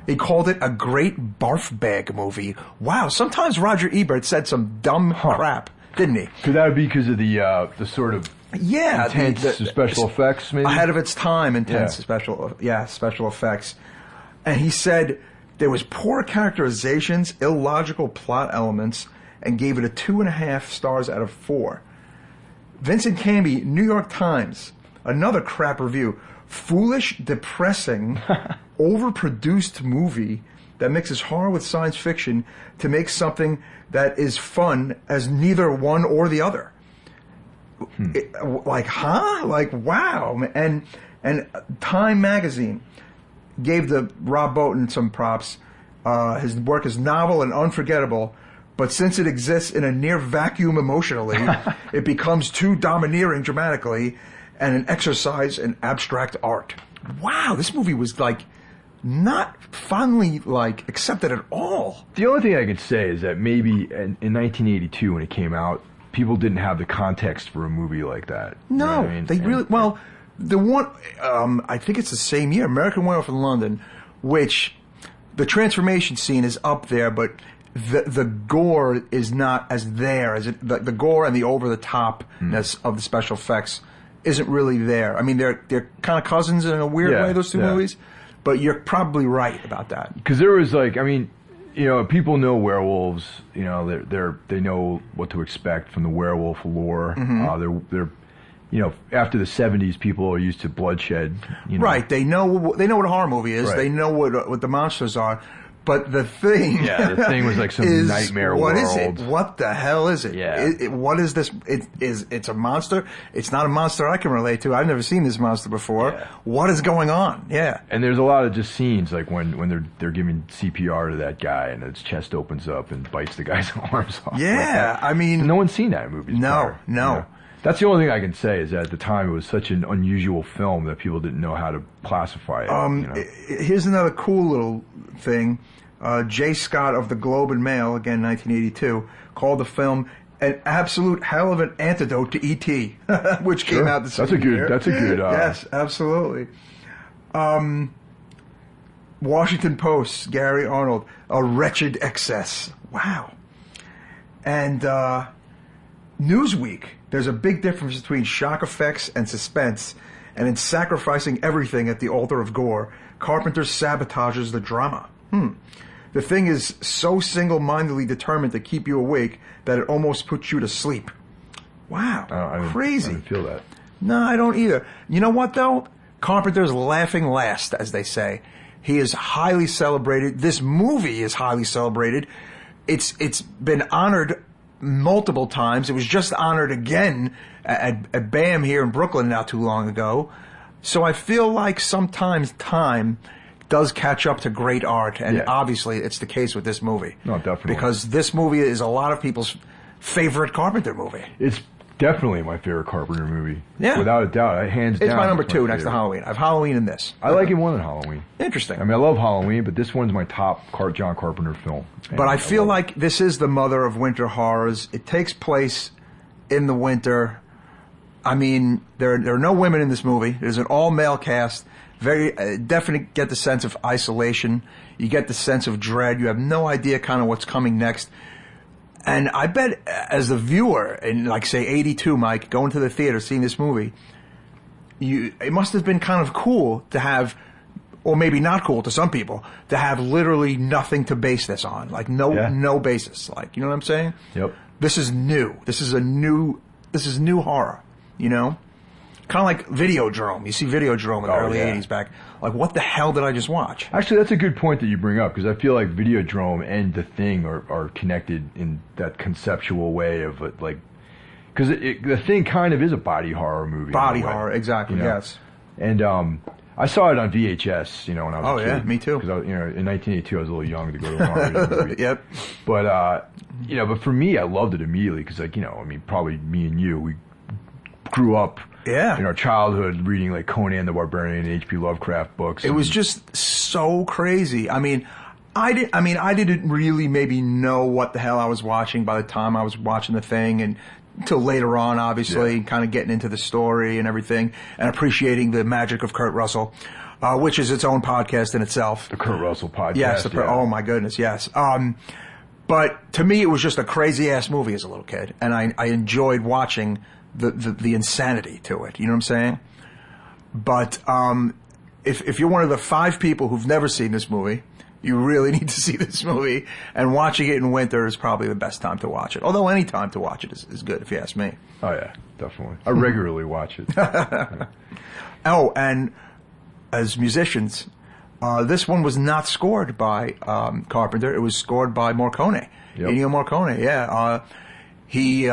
He called it a great barf bag movie. Wow, sometimes Roger Ebert said some dumb crap, didn't he? Could that be because of the sort of intense special effects, maybe? Ahead of its time, intense special effects. And he said there was poor characterizations, illogical plot elements, and gave it a 2.5 stars out of 4. Vincent Canby, New York Times, another crap review. Foolish, depressing, overproduced movie that mixes horror with science fiction to make something that is fun as neither one or the other. Wow. And Time Magazine gave Rob Bottin some props. His work is novel and unforgettable, but since it exists in a near vacuum emotionally, it becomes too domineering dramatically and an exercise in abstract art. Wow, this movie was not fondly accepted at all. The only thing I could say is that maybe in 1982 when it came out, people didn't have the context for a movie like that. No, you know what I mean? The one, I think it's the same year, American Werewolf in London, which the transformation scene is up there, but the gore is not as there as it. The gore and the over the topness of the special effects isn't really there. I mean, they're kind of cousins in a weird way, those two movies. But you're probably right about that. Because there was people know werewolves. You know, they know what to expect from the werewolf lore. They're after the 70s, people are used to bloodshed. Right. They know what a horror movie is. Right. They know what the monsters are. But the Thing... Yeah, the Thing was like some nightmare world. What is it? What the hell is it? Yeah. What is this? It's a monster? It's not a monster I can relate to. I've never seen this monster before. Yeah. What is going on? Yeah. And there's a lot of just scenes like when they're giving CPR to that guy and his chest opens up and bites the guy's arms off. Yeah, I mean... And no one's seen that in movies No. Yeah. That's the only thing I can say is that at the time it was such an unusual film that people didn't know how to classify it. Here's another cool little thing. Jay Scott of the Globe and Mail, again 1982, called the film an absolute hell of an antidote to E.T., which came out the same year. That's a good. Yes, absolutely. Washington Post, Gary Arnold, a wretched excess. Wow. And Newsweek, there's a big difference between shock effects and suspense, and in sacrificing everything at the altar of gore, Carpenter sabotages the drama. The Thing is so single-mindedly determined to keep you awake that it almost puts you to sleep. Wow, crazy. I didn't feel that. No, I don't either. You know what, though? Carpenter's laughing last, as they say. He is highly celebrated. This movie is highly celebrated. It's been honored multiple times. It was just honored again at BAM here in Brooklyn not too long ago. So I feel like sometimes time does catch up to great art, and obviously it's the case with this movie. No, definitely. Because this movie is a lot of people's favorite Carpenter movie. It's Definitely my favorite Carpenter movie. Yeah. Without a doubt. Hands down. It's my number it's 2 next to favorite. Halloween. I have Halloween in this. I like it more than Halloween. Interesting. I mean, I love Halloween, but this one's my top John Carpenter film. But I feel like this is the mother of winter horrors. It takes place in the winter. I mean, there are no women in this movie. There's an all-male cast. Very definitely get the sense of isolation. You get the sense of dread. You have no idea kind of what's coming next. And I bet as the viewer in, like, say, 82, Mike, going to the theater, seeing this movie, it must have been kind of cool to have, or maybe not cool to some people, to have literally nothing to base this on. Like, no basis. Like, you know what I'm saying? Yep. This is new. This is new horror, you know? Kind of like Videodrome. You see Videodrome in the early 80s back. Like, what the hell did I just watch? Actually, that's a good point that you bring up, because I feel like Videodrome and The Thing are connected in that conceptual way of, like, because The Thing kind of is a body horror movie. Body horror, exactly, you know? Yes. And I saw it on VHS, you know, when I was a kid. Oh, yeah, me too. Because, you know, in 1982, I was a little young to go to a horror movie. Yep. But, you know, but for me, I loved it immediately, because, like, you know, I mean, probably me and you, we grew up in our childhood reading like Conan the Barbarian and H.P. Lovecraft books. It was just so crazy. I mean, I didn't really maybe know what the hell I was watching by the time I was watching The Thing, and until later on, obviously, kind of getting into the story and everything, and appreciating the magic of Kurt Russell, which is its own podcast in itself. The Kurt Russell podcast. Yes. Oh my goodness, yes. But to me, it was just a crazy ass movie as a little kid, and I enjoyed watching the insanity to it. You know what I'm saying? But if you're one of the 5 people who've never seen this movie, you really need to see this movie. And watching it in winter is probably the best time to watch it. Although any time to watch it is good, if you ask me. Oh, yeah, definitely. I regularly watch it. Oh, and as musicians, this one was not scored by Carpenter. It was scored by Morricone. Yep. Ennio Morricone, yeah. He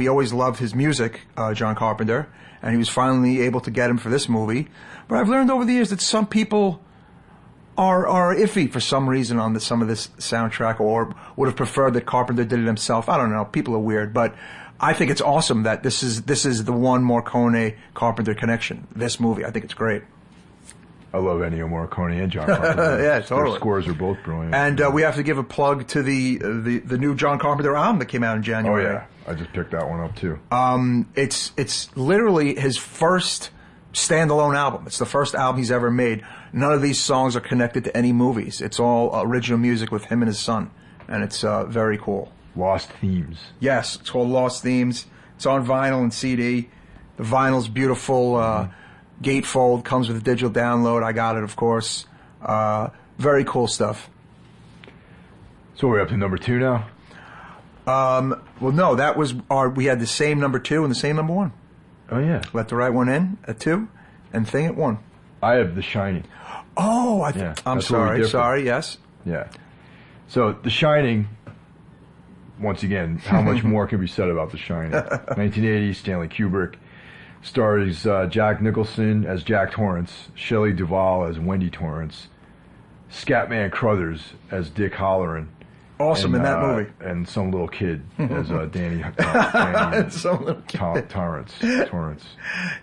always loved his music, John Carpenter, and he was finally able to get him for this movie. But I've learned over the years that some people are iffy for some reason on some of this soundtrack, or would have preferred that Carpenter did it himself. I don't know. People are weird, but I think it's awesome that this is the one Morricone Carpenter connection. This movie, I think it's great. I love Ennio Morricone and John Carpenter. Yeah, totally. Their scores are both brilliant. And we have to give a plug to the new John Carpenter album that came out in January. Oh yeah, I just picked that one up too. It's literally his first standalone album. It's the first album he's ever made. None of these songs are connected to any movies. It's all original music with him and his son, and it's very cool. Lost Themes. Yes, it's called Lost Themes. It's on vinyl and CD. The vinyl's beautiful. Gatefold, comes with a digital download. I got it, of course. Very cool stuff. So we're up to number 2 now? Well, no, that was we had the same number 2 and the same number 1. Oh, yeah. Let the Right One In at 2 and Thing at 1. I have The Shining. Oh, I'm sorry. Sorry, yes. Yeah. So, The Shining, once again, how much more can be said about The Shining? 1980, Stanley Kubrick. Stars Jack Nicholson as Jack Torrance, Shelley Duvall as Wendy Torrance, Scatman Crothers as Dick Halloran. Awesome in that movie. And some little kid as Danny some little kid. Torrance.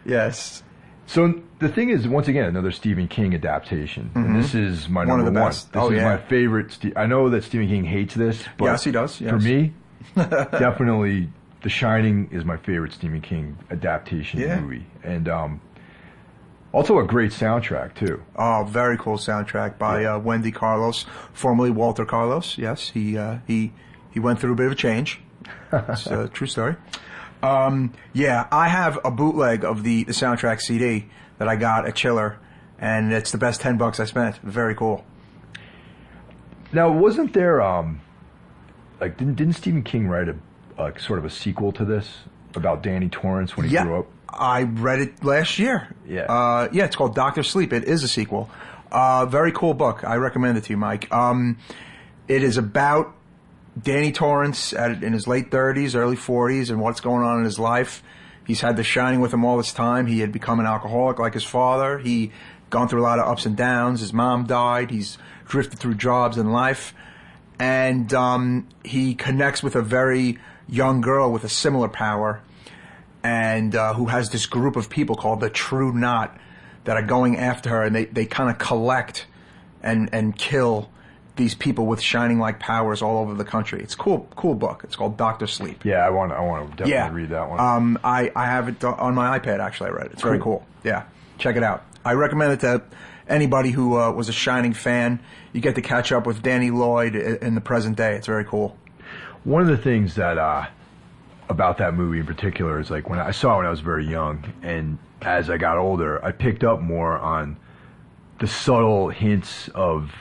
Yes. So the thing is, once again, another Stephen King adaptation. And this is my number 1. This is my favorite. I know that Stephen King hates this, but yes, he does. Yes. For me, definitely The Shining is my favorite Stephen King adaptation movie. And also a great soundtrack, too. Oh, very cool soundtrack by Wendy Carlos, formerly Walter Carlos. Yes, he went through a bit of a change. It's a true story. I have a bootleg of the soundtrack CD that I got at Chiller, and it's the best $10 I spent. Very cool. Now, wasn't there, didn't Stephen King write sort of a sequel to this about Danny Torrance when he grew up? I read it last year. Yeah. It's called Dr. Sleep. It is a sequel. Very cool book. I recommend it to you, Mike. It is about Danny Torrance in his late 30s, early 40s, and what's going on in his life. He's had The Shining with him all this time. He had become an alcoholic like his father. He gone through a lot of ups and downs. His mom died. He's drifted through jobs in life. And he connects with a very young girl with a similar power, and who has this group of people called the True Knot that are going after her, and they kind of collect and kill these people with shining-like powers all over the country. It's a cool book. It's called Dr. Sleep. Yeah, I want to definitely read that one. I have it on my iPad, actually. I read it. It's very cool. Yeah, check it out. I recommend it to anybody who was a Shining fan. You get to catch up with Danny Lloyd in the present day. It's very cool. One of the things that about that movie in particular is like when I saw it when I was very young, and as I got older, I picked up more on the subtle hints of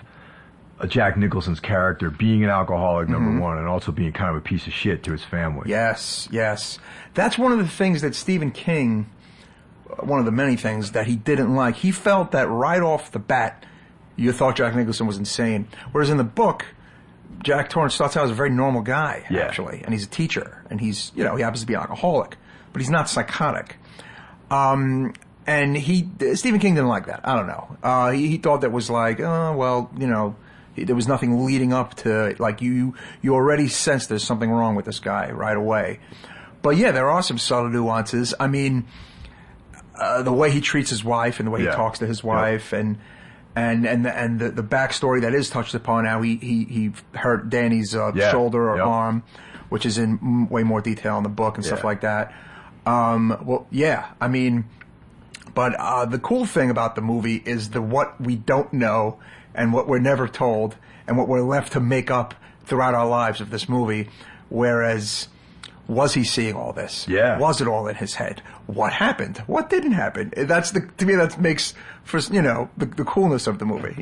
Jack Nicholson's character being an alcoholic, number one, and also being kind of a piece of shit to his family. Yes. That's one of the things that Stephen King, one of the many things that he didn't like. He felt that right off the bat, you thought Jack Nicholson was insane. Whereas in the book, Jack Torrance starts out as a very normal guy, actually, and he's a teacher, and he's, he happens to be an alcoholic, but he's not psychotic. And Stephen King didn't like that. I don't know. He thought that was like, there was nothing leading up to, like, you already sense there's something wrong with this guy right away. But yeah, there are some subtle nuances. I mean, the way he treats his wife and the way he talks to his wife, and the backstory that is touched upon, how he hurt Danny's shoulder or arm, which is in way more detail in the book and stuff like that. I mean, but the cool thing about the movie is what we don't know and what we're never told and what we're left to make up throughout our lives of this movie. Whereas, was he seeing all this? Yeah. Was it all in his head? What happened? What didn't happen? To me, that makes for, the coolness of the movie,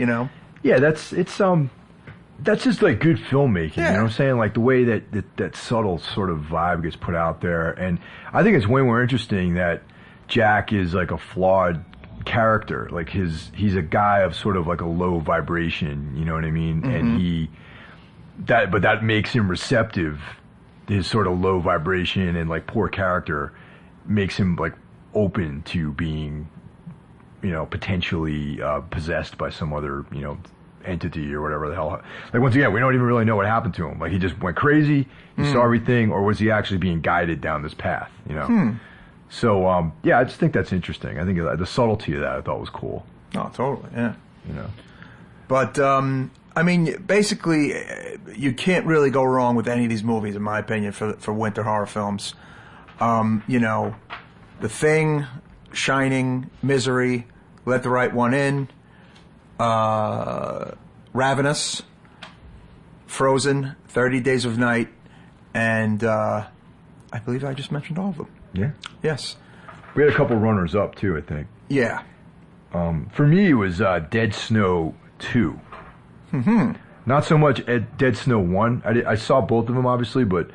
Yeah, that's just like good filmmaking, you know what I'm saying? Like the way that subtle sort of vibe gets put out there. And I think it's way more interesting that Jack is like a flawed character. Like he's a guy of sort of like a low vibration, you know what I mean? And but that makes him receptive. His sort of low vibration and like poor character makes him like open to being, potentially possessed by some other, entity or whatever the hell. Like once again, we don't even really know what happened to him. Like he just went crazy, he saw everything, or was he actually being guided down this path, So, I just think that's interesting. I think the subtlety of that I thought was cool. Oh, totally, yeah. But, I mean, basically, you can't really go wrong with any of these movies, in my opinion, for winter horror films. The Thing, Shining, Misery, Let the Right One In, Ravenous, Frozen, 30 Days of Night, and I believe I just mentioned all of them. Yeah? Yes. We had a couple runners-up, too, I think. Yeah. For me, it was Dead Snow 2. Not so much Dead Snow 1. I saw both of them, obviously, but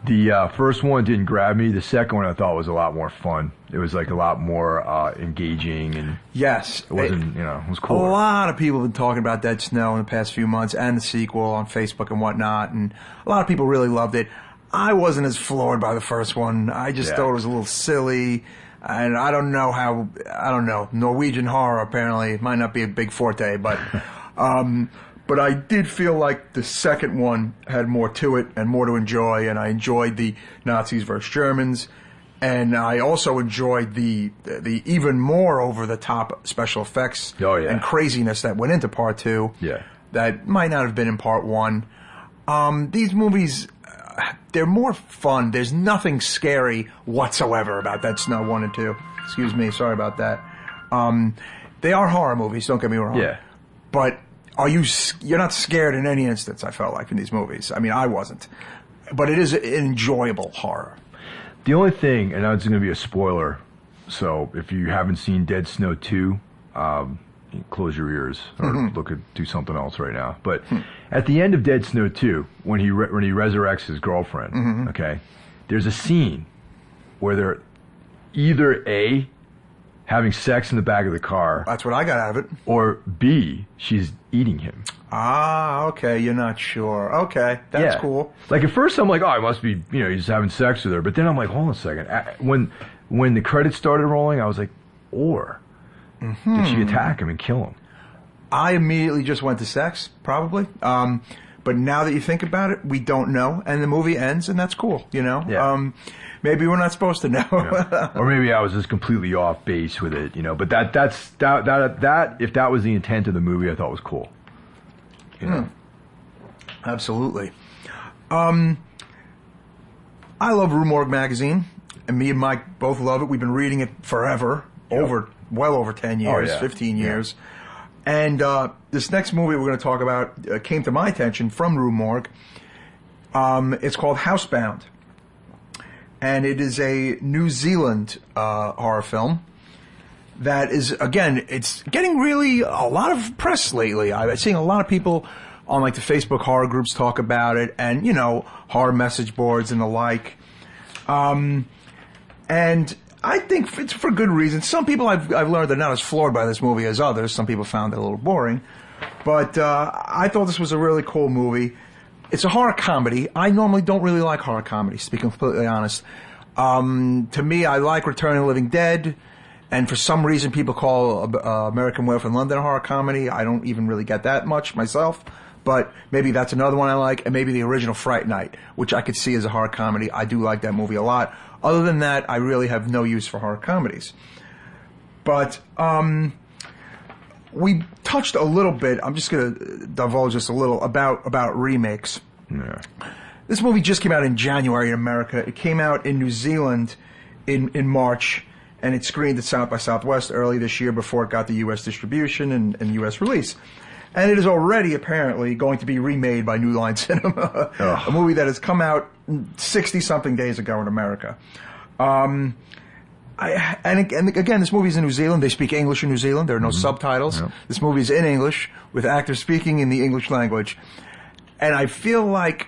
the first one didn't grab me. The second one I thought was a lot more fun. It was like a lot more engaging, and yes, it wasn't, it was cool. A lot of people have been talking about Dead Snow in the past few months and the sequel on Facebook and whatnot, and a lot of people really loved it. I wasn't as floored by the first one. I just thought it was a little silly, and I don't know, Norwegian horror apparently might not be a big forte, but but I did feel like the second one had more to it and more to enjoy, and I enjoyed the Nazis versus Germans, and I also enjoyed the even more over-the-top special effects and craziness that went into part 2 that might not have been in part 1. These movies, they're more fun. There's nothing scary whatsoever about Dead Snow 1 and 2. Excuse me, sorry about that. They are horror movies, don't get me wrong. Yeah. But you're not scared in any instance, I felt like, in these movies. I mean, I wasn't. But it is an enjoyable horror. The only thing, and it's going to be a spoiler, so if you haven't seen Dead Snow 2, close your ears or do something else right now. But at the end of Dead Snow 2, when he resurrects his girlfriend, okay, there's a scene where they're either A, having sex in the back of the car. That's what I got out of it. Or B, she's eating him. Ah, okay, you're not sure. Okay, that's cool. Like at first I'm like, oh, it must be, he's having sex with her. But then I'm like, hold on a second. When the credits started rolling, I was like, did she attack him and kill him? I immediately just went to sex, probably. But now that you think about it, we don't know, and the movie ends, and that's cool, you know? Yeah. Maybe we're not supposed to know. Yeah. Or maybe I was just completely off base with it, you know. But that if that was the intent of the movie, I thought was cool. You know? Absolutely. I love Rue Morgue magazine, and me and Mike both love it. We've been reading it forever, well over 10 years, 15 years. And this next movie we're going to talk about came to my attention from Rue Morgue. It's called Housebound. And it is a New Zealand horror film that is, again, it's getting really a lot of press lately. I've seen a lot of people on like the Facebook horror groups talk about it, and, you know, horror message boards and the like. And I think it's for good reason. Some people I've learned they're not as floored by this movie as others. Some people found it a little boring. But I thought this was a really cool movie. It's a horror comedy. I normally don't really like horror comedies, to be completely honest. To me, I like Return of the Living Dead, and for some reason people call American Werewolf in London a horror comedy. I don't even really get that much myself, but maybe that's another one I like, and maybe the original Fright Night, which I could see as a horror comedy. I do like that movie a lot. Other than that, I really have no use for horror comedies. But we touched a little bit, I'm just going to divulge just a little, about remakes. Yeah. This movie just came out in January in America. It came out in New Zealand in March, and it screened at South by Southwest early this year before it got the U.S. distribution and U.S. release. And it is already apparently going to be remade by New Line Cinema, a movie that has come out 60-something days ago in America. And again, this movie is in New Zealand. They speak English in New Zealand. There are no subtitles. Yep. This movie is in English with actors speaking in the English language. And I feel like,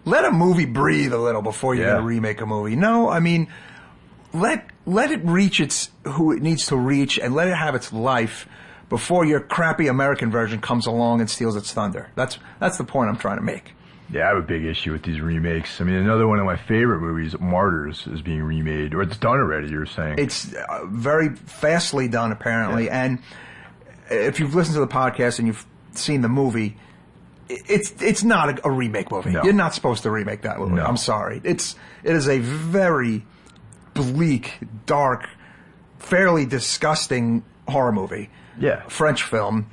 let a movie breathe a little before you're going to remake a movie. No, I mean, let it reach who it needs to reach, and let it have its life before your crappy American version comes along and steals its thunder. That's the point I'm trying to make. Yeah, I have a big issue with these remakes. I mean, another one of my favorite movies, Martyrs, is being remade, or it's done already, you were saying. It's very fastly done, apparently. Yeah. And if you've listened to the podcast and you've seen the movie, it's not a remake movie. No. You're not supposed to remake that movie. No. I'm sorry. It is a very bleak, dark, fairly disgusting horror movie. Yeah. French film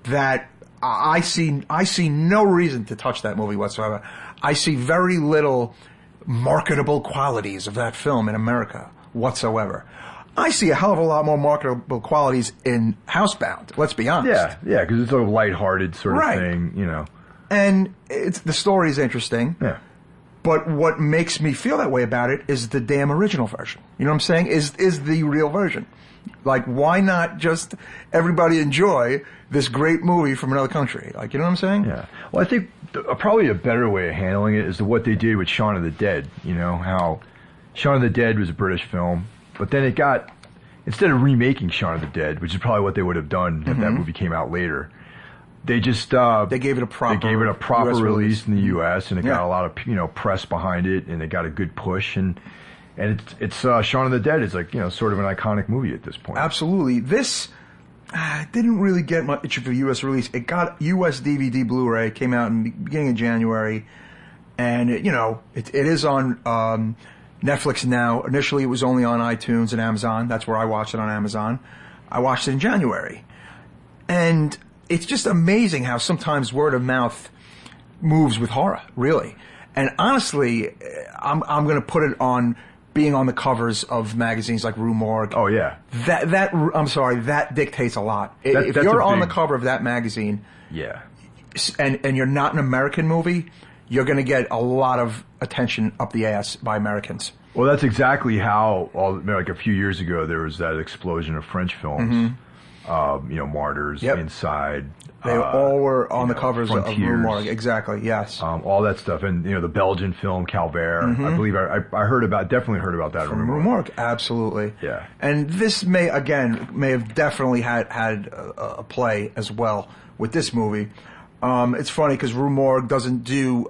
that I see no reason to touch that movie whatsoever. I see very little marketable qualities of that film in America whatsoever. I see a hell of a lot more marketable qualities in Housebound, let's be honest. Yeah, because it's a lighthearted sort of thing, you know. And the story is interesting. Yeah. But what makes me feel that way about it is the damn original version. You know what I'm saying? Is the real version. Like, why not just everybody enjoy this great movie from another country? Like, you know what I'm saying? Yeah. Well, I think probably a better way of handling it is what they did with Shaun of the Dead. You know, how Shaun of the Dead was a British film, but then it got, instead of remaking Shaun of the Dead, which is probably what they would have done if that movie came out later, they just they gave it a proper US release in the U.S. and it got a lot of press behind it, and it got a good push, and it's Shaun of the Dead is like sort of an iconic movie at this point. Absolutely. This didn't really get much of a U.S. release. It got U.S. DVD Blu-ray. Came out in the beginning of January, and it is on Netflix now. Initially, it was only on iTunes and Amazon. That's where I watched it, on Amazon. I watched it in January, and it's just amazing how sometimes word of mouth moves with horror, really. And honestly, I'm going to put it on being on the covers of magazines like Rue Morgue. Oh yeah. That dictates a lot. If you're on the cover of that magazine, and you're not an American movie, you're going to get a lot of attention up the ass by Americans. Well, that's exactly how like a few years ago there was that explosion of French films. Martyrs, Inside. They all were on the covers of Rue Morgue. Exactly, yes. All that stuff. And, the Belgian film, Calvaire. I believe I definitely heard about that. From Rue Morgue, absolutely. Yeah. And this may have definitely had a play as well with this movie. It's funny because Rue Morgue doesn't do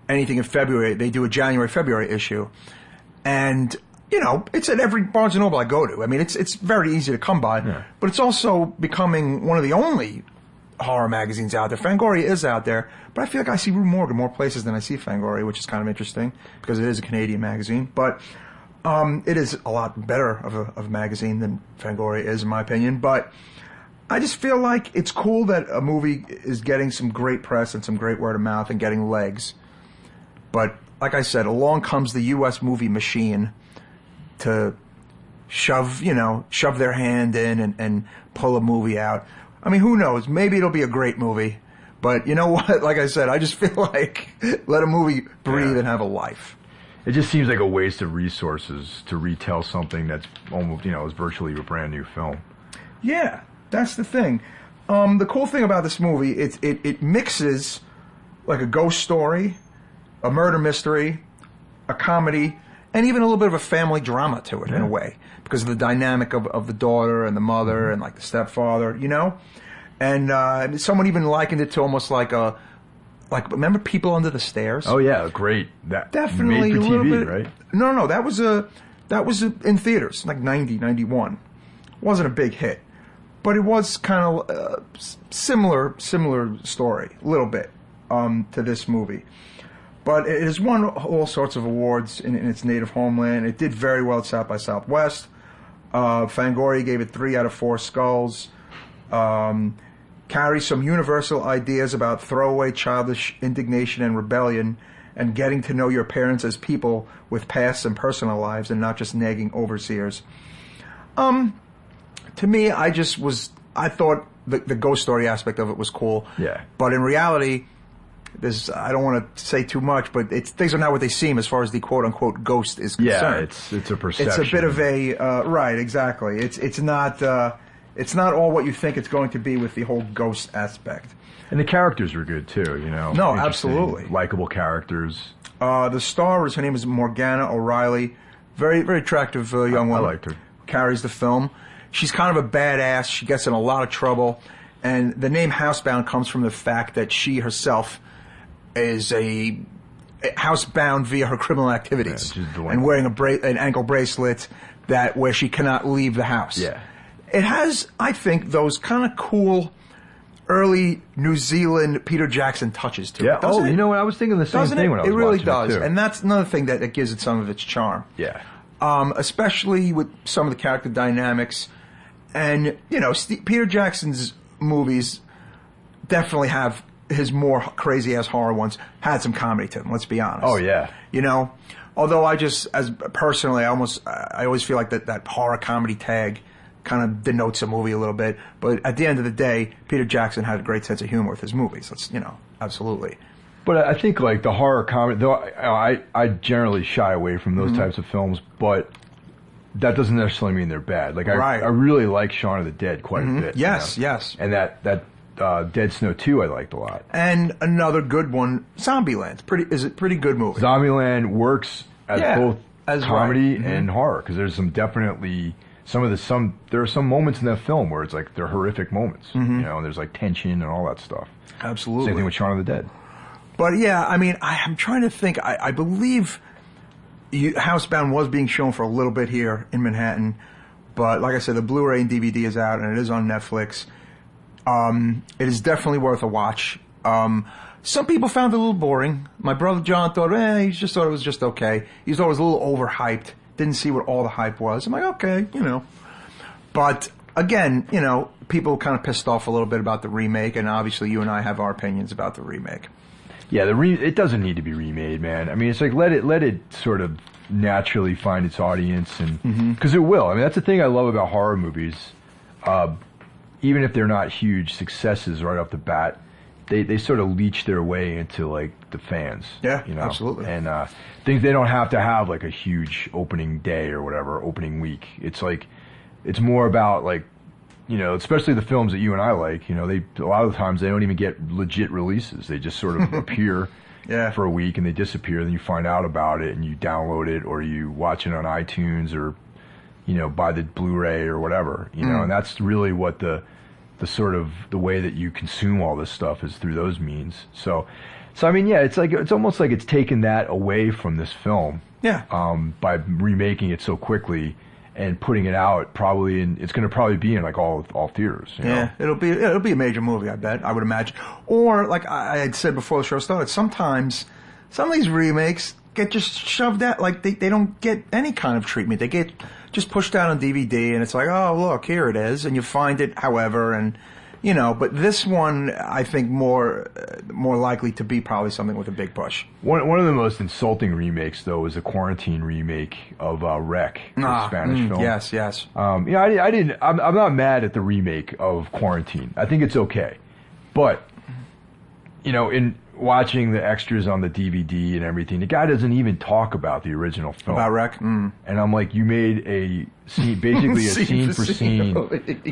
anything in February. They do a January-February issue. And it's at every Barnes & Noble I go to. I mean, it's very easy to come by, but it's also becoming one of the only horror magazines out there. Fangoria is out there, but I feel like I see Rue Morgue in more places than I see Fangoria, which is kind of interesting because it is a Canadian magazine. But it is a lot better of a magazine than Fangoria is, in my opinion. But I just feel like it's cool that a movie is getting some great press and some great word of mouth and getting legs. But like I said, along comes the U.S. movie machine to shove their hand in and pull a movie out. I mean, who knows? Maybe it'll be a great movie. But you know what? Like I said, I just feel like let a movie breathe and have a life. It just seems like a waste of resources to retell something that's almost, is virtually a brand new film. Yeah, that's the thing. The cool thing about this movie, it mixes like a ghost story, a murder mystery, a comedy, and even a little bit of a family drama to it in a way, because of the dynamic of the daughter and the mother and like the stepfather, And someone even likened it to almost like remember People Under the Stairs? Oh yeah, great. That definitely made for a little TV, bit, right? No, that was in theaters, like 90, 91. Wasn't a big hit, but it was kind of similar story, a little bit, to this movie. But it has won all sorts of awards in its native homeland. It did very well at South by Southwest. Fangoria gave it 3 out of 4 skulls. Carries some universal ideas about throwaway childish indignation and rebellion and getting to know your parents as people with pasts and personal lives and not just nagging overseers. To me, I thought the ghost story aspect of it was cool. Yeah. But in reality, I don't want to say too much, but things are not what they seem as far as the quote-unquote ghost is concerned. Yeah, it's a perception. It's a bit of a right, exactly. It's not all what you think it's going to be with the whole ghost aspect. And the characters were good too, No, absolutely, likable characters. The star, her name is Morgana O'Reilly, very very attractive young woman. I liked her. Carries the film. She's kind of a badass. She gets in a lot of trouble, and the name Housebound comes from the fact that she herself is a housebound via her criminal activities and wearing an ankle bracelet where she cannot leave the house. Yeah. It has, I think, those kind of cool early New Zealand Peter Jackson touches to it. Oh, what? I was thinking the same thing when I was watching it. It really does. And that's another thing that gives it some of its charm. Yeah. Especially with some of the character dynamics. And, Peter Jackson's movies definitely have his more crazy-ass horror ones had some comedy to them, let's be honest. Oh, yeah. Although I always feel like that horror comedy tag kind of denotes a movie a little bit. But at the end of the day, Peter Jackson had a great sense of humor with his movies. That's, absolutely. But I think like the horror comedy, though I generally shy away from those types of films, but that doesn't necessarily mean they're bad. Like I really like Shaun of the Dead quite a bit. Yes, yes. And that Dead Snow 2 I liked a lot. And another good one, Zombieland. Is a pretty good movie. Zombieland works as both comedy and horror, because there's there are some moments in that film where it's like they're horrific moments. And there's like tension and all that stuff. Absolutely. Same thing with Shaun of the Dead. But yeah, I mean, I'm trying to think. I believe Housebound was being shown for a little bit here in Manhattan, but like I said, the Blu-ray and DVD is out and it is on Netflix. It is definitely worth a watch. Some people found it a little boring. My brother John thought, he just thought it was just okay. He thought it was a little overhyped. Didn't see what all the hype was. I'm like, okay, But again, people kind of pissed off a little bit about the remake, and obviously you and I have our opinions about the remake. Yeah, it doesn't need to be remade, man. I mean, it's like let it sort of naturally find its audience, and because it will. I mean, that's the thing I love about horror movies. Even if they're not huge successes right off the bat, they sort of leech their way into like the fans. Yeah, absolutely. And things they don't have to have like a huge opening day or whatever, opening week. It's like it's more about like especially the films that you and I like. A lot of the times they don't even get legit releases. They just sort of appear for a week and they disappear. Then you find out about it and you download it or you watch it on iTunes or buy the Blu-ray or whatever. And that's really what the sort of the way that you consume all this stuff is through those means. So I mean, it's like it's almost like it's taken that away from this film. Yeah. By remaking it so quickly and putting it out probably it's going to probably be in like all theaters. You know? It'll be a major movie, I bet. I would imagine. Or like I had said before the show started, sometimes some of these remakes get just shoved out, like they don't get any kind of treatment. They get just pushed out on DVD, and it's like, oh look, here it is, and you find it however, and you know. But this one, I think more likely to be probably something with a big push. One of the most insulting remakes, though, is the Quarantine remake of Wreck, the Spanish film. Yes. I'm not mad at the remake of Quarantine. I think it's okay, but you know, in watching the extras on the DVD and everything, the guy doesn't even talk about the original film. About Wreck? Mm. And I'm like, you made a scene, basically a scene for scene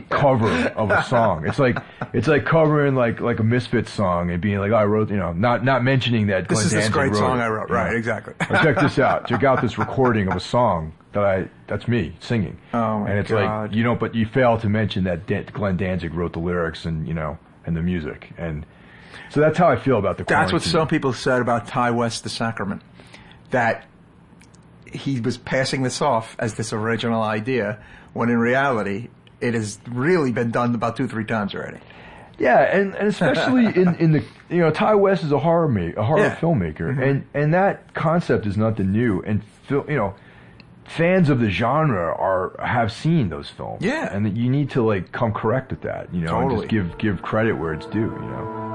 cover of a song. It's like covering like a Misfits song and being like, oh, I wrote, you know, not mentioning that Glenn Danzig this is this great wrote song it, I wrote. Right, exactly. Check this out. Check out this recording of a song that's me singing. Oh my And it's God. like, but you fail to mention that Glenn Danzig wrote the lyrics and, you know, and the music. And so that's how I feel about the Quarantine. That's what some people said about Ty West, The Sacrament, that he was passing this off as this original idea, when in reality, it has really been done about 2-3 times already. Yeah, and especially in the, you know, Ty West is a horror filmmaker, Mm-hmm. and that concept is nothing new. And you know, fans of the genre have seen those films. Yeah, and you need to like come correct with that, you know, totally. and just give credit where it's due, you know.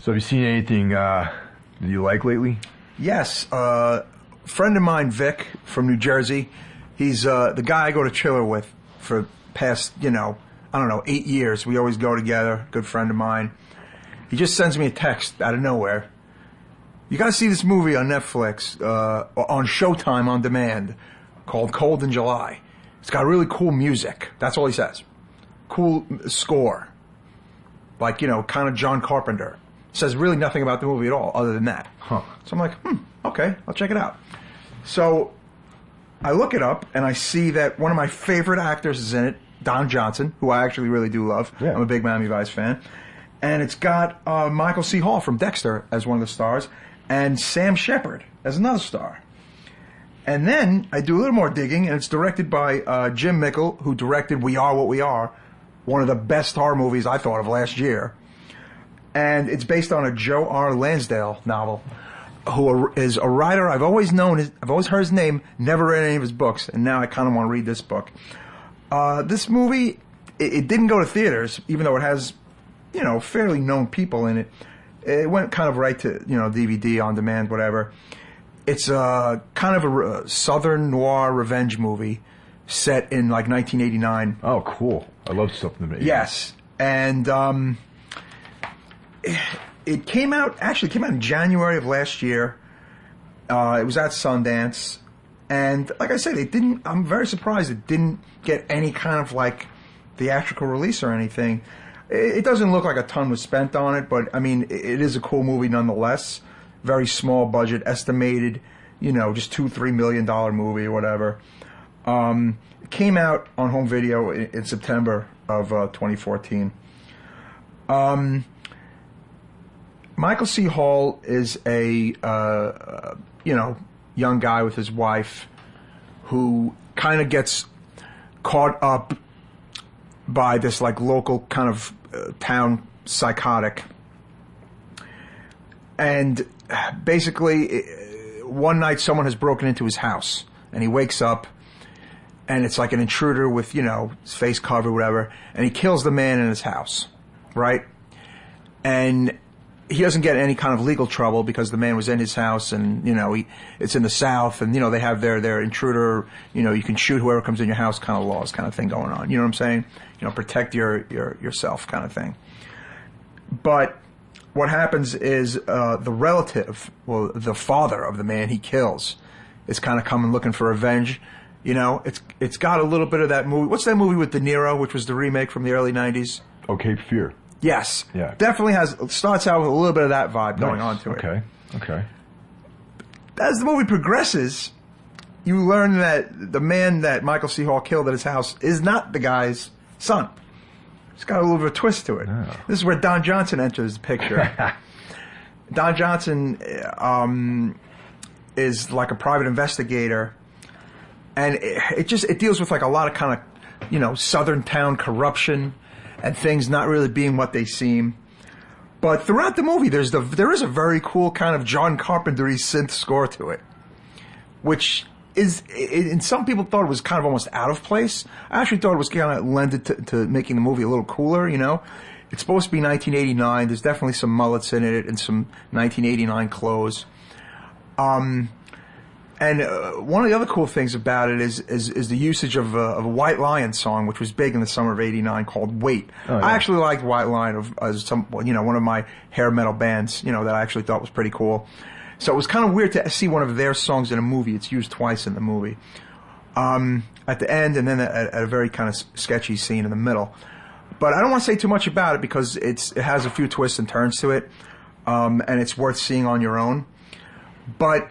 So have you seen anything that you like lately? Yes. Friend of mine, Vic, from New Jersey, he's the guy I go to Chiller with for past, 8 years. We always go together, good friend of mine. He just sends me a text out of nowhere. You got to see this movie on Netflix, on Showtime on demand, called Cold in July. It's got really cool music. That's all he says. Cool score. Like, kind of John Carpenter. Says really nothing about the movie at all, other than that. Huh. So I'm like, okay, I'll check it out. So I look it up, and I see that one of my favorite actors is in it, Don Johnson, who I actually really do love. Yeah. I'm a big Miami Vice fan. And it's got Michael C. Hall from Dexter as one of the stars, and Sam Shepard as another star. And then I do a little more digging, and it's directed by Jim Mickle, who directed We Are What We Are, one of the best horror movies I thought of last year. And it's based on a Joe R. Lansdale novel, who is a writer I've always heard his name, never read any of his books, and now I kind of want to read this book. This movie, it didn't go to theaters, even though it has, fairly known people in it. It went kind of right to, DVD, on demand, whatever. It's kind of a southern noir revenge movie set in like 1989. Oh, cool. I love stuff in the 80s. Yes. And it came out in January of last year. It was at Sundance. And like I said, I'm very surprised it didn't get any kind of like theatrical release or anything. It doesn't look like a ton was spent on it, but I mean, it is a cool movie nonetheless. Very small budget, estimated, just $2-3 million movie or whatever. It came out on home video in September of 2014. Michael C. Hall is a young guy with his wife who kind of gets caught up by this like local kind of town psychotic. And basically, one night someone has broken into his house, and he wakes up, and it's like an intruder with, his face covered, whatever, and he kills the man in his house, right? And he doesn't get any kind of legal trouble because the man was in his house, and, it's in the South, and, they have their intruder, you can shoot whoever comes in your house kind of laws kind of thing going on. You know what I'm saying? Protect yourself kind of thing. But what happens is the relative, the father of the man he kills, is kind of coming looking for revenge. It's got a little bit of that movie. What's that movie with De Niro, which was the remake from the early 90s? Oh, Cape Fear. Yes. Yeah. Definitely starts out with a little bit of that vibe going on to it. Okay. As the movie progresses, you learn that the man that Michael C. Hall killed at his house is not the guy's son. It's got a little bit of a twist to it. Oh. This is where Don Johnson enters the picture. Don Johnson is like a private investigator, and it deals with like a lot of kind of, southern town corruption and things not really being what they seem. But throughout the movie, there is a very cool kind of John Carpenter-y synth score to it, which is, and some people thought it was kind of almost out of place. I actually thought it was kind of lended to making the movie a little cooler, It's supposed to be 1989. There's definitely some mullets in it and some 1989 clothes. And one of the other cool things about it is the usage of a White Lion song, which was big in the summer of '89, called "Wait." Oh, yeah. I actually liked White Lion as one of my hair metal bands, that I actually thought was pretty cool. So it was kind of weird to see one of their songs in a movie. It's used twice in the movie, at the end, and then at a very kind of sketchy scene in the middle. But I don't want to say too much about it because it has a few twists and turns to it, and it's worth seeing on your own. But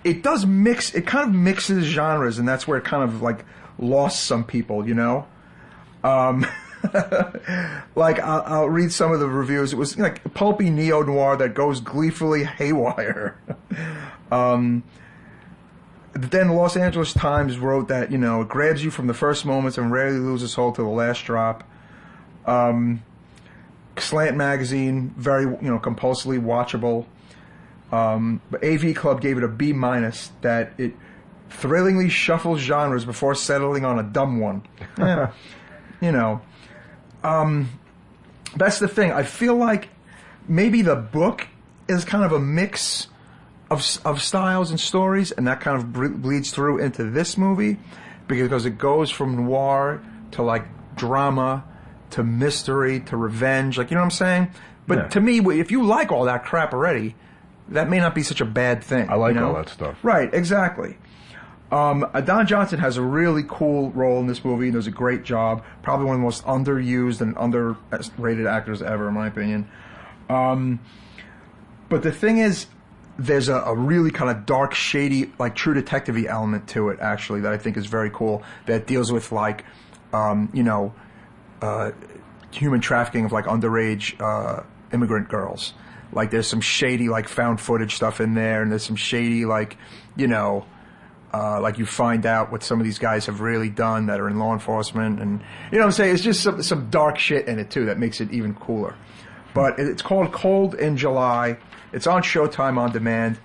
it does mix. It kind of mixes genres, and that's where it kind of like lost some people, Like I'll read some of the reviews. It was like pulpy neo-noir that goes gleefully haywire. Then the Los Angeles Times wrote that it grabs you from the first moments and rarely loses hold to the last drop. Slant Magazine, very compulsively watchable. But AV Club gave it a B-, that it thrillingly shuffles genres before settling on a dumb one. That's the thing. I feel like maybe the book is kind of a mix of styles and stories, and that kind of bleeds through into this movie because it goes from noir to like drama to mystery to revenge, like, you know what I'm saying? But to me, if you like all that crap already, that may not be such a bad thing. I like all that stuff. Right, exactly. Don Johnson has a really cool role in this movie and does a great job. Probably one of the most underused and underrated actors ever, in my opinion. But the thing is, there's a really kind of dark, shady, like True Detective-y element to it, actually, that I think is very cool, that deals with, like, human trafficking of, like, underage immigrant girls. Like, there's some shady, like, found footage stuff in there, and there's some shady, like, like you find out what some of these guys have really done that are in law enforcement, and you know what I'm saying? It's just some dark shit in it too that makes it even cooler. But it's called Cold in July. It's on Showtime on demand.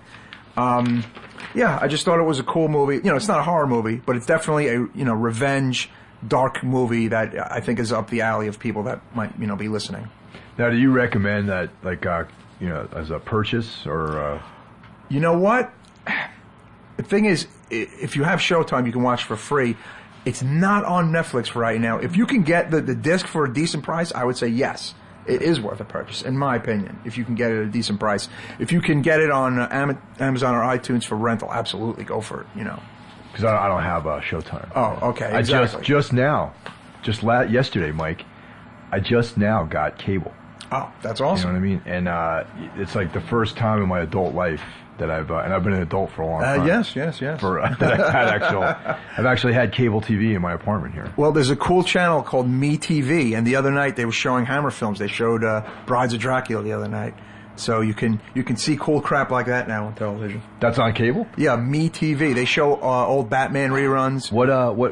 Yeah, I just thought it was a cool movie. You know, it's not a horror movie, but it's definitely a revenge dark movie that I think is up the alley of people that might be listening. Now, do you recommend that, like, as a purchase or? You know what? The thing is, if you have Showtime, you can watch for free. It's not on Netflix right now. If you can get the disc for a decent price, I would say yes. It is worth a purchase, in my opinion, if you can get it at a decent price. If you can get it on Amazon or iTunes for rental, absolutely go for it, Because I don't have Showtime. Oh, okay, exactly. Yesterday, Mike, I just now got cable. Oh, that's awesome. You know what I mean? And it's like the first time in my adult life that I've been an adult for a long time. Yes. I've actually had cable TV in my apartment here. Well, there's a cool channel called Me TV, and the other night they were showing Hammer films. They showed Brides of Dracula the other night, so you can see cool crap like that now on television. That's on cable? Yeah, Me TV. They show old Batman reruns. What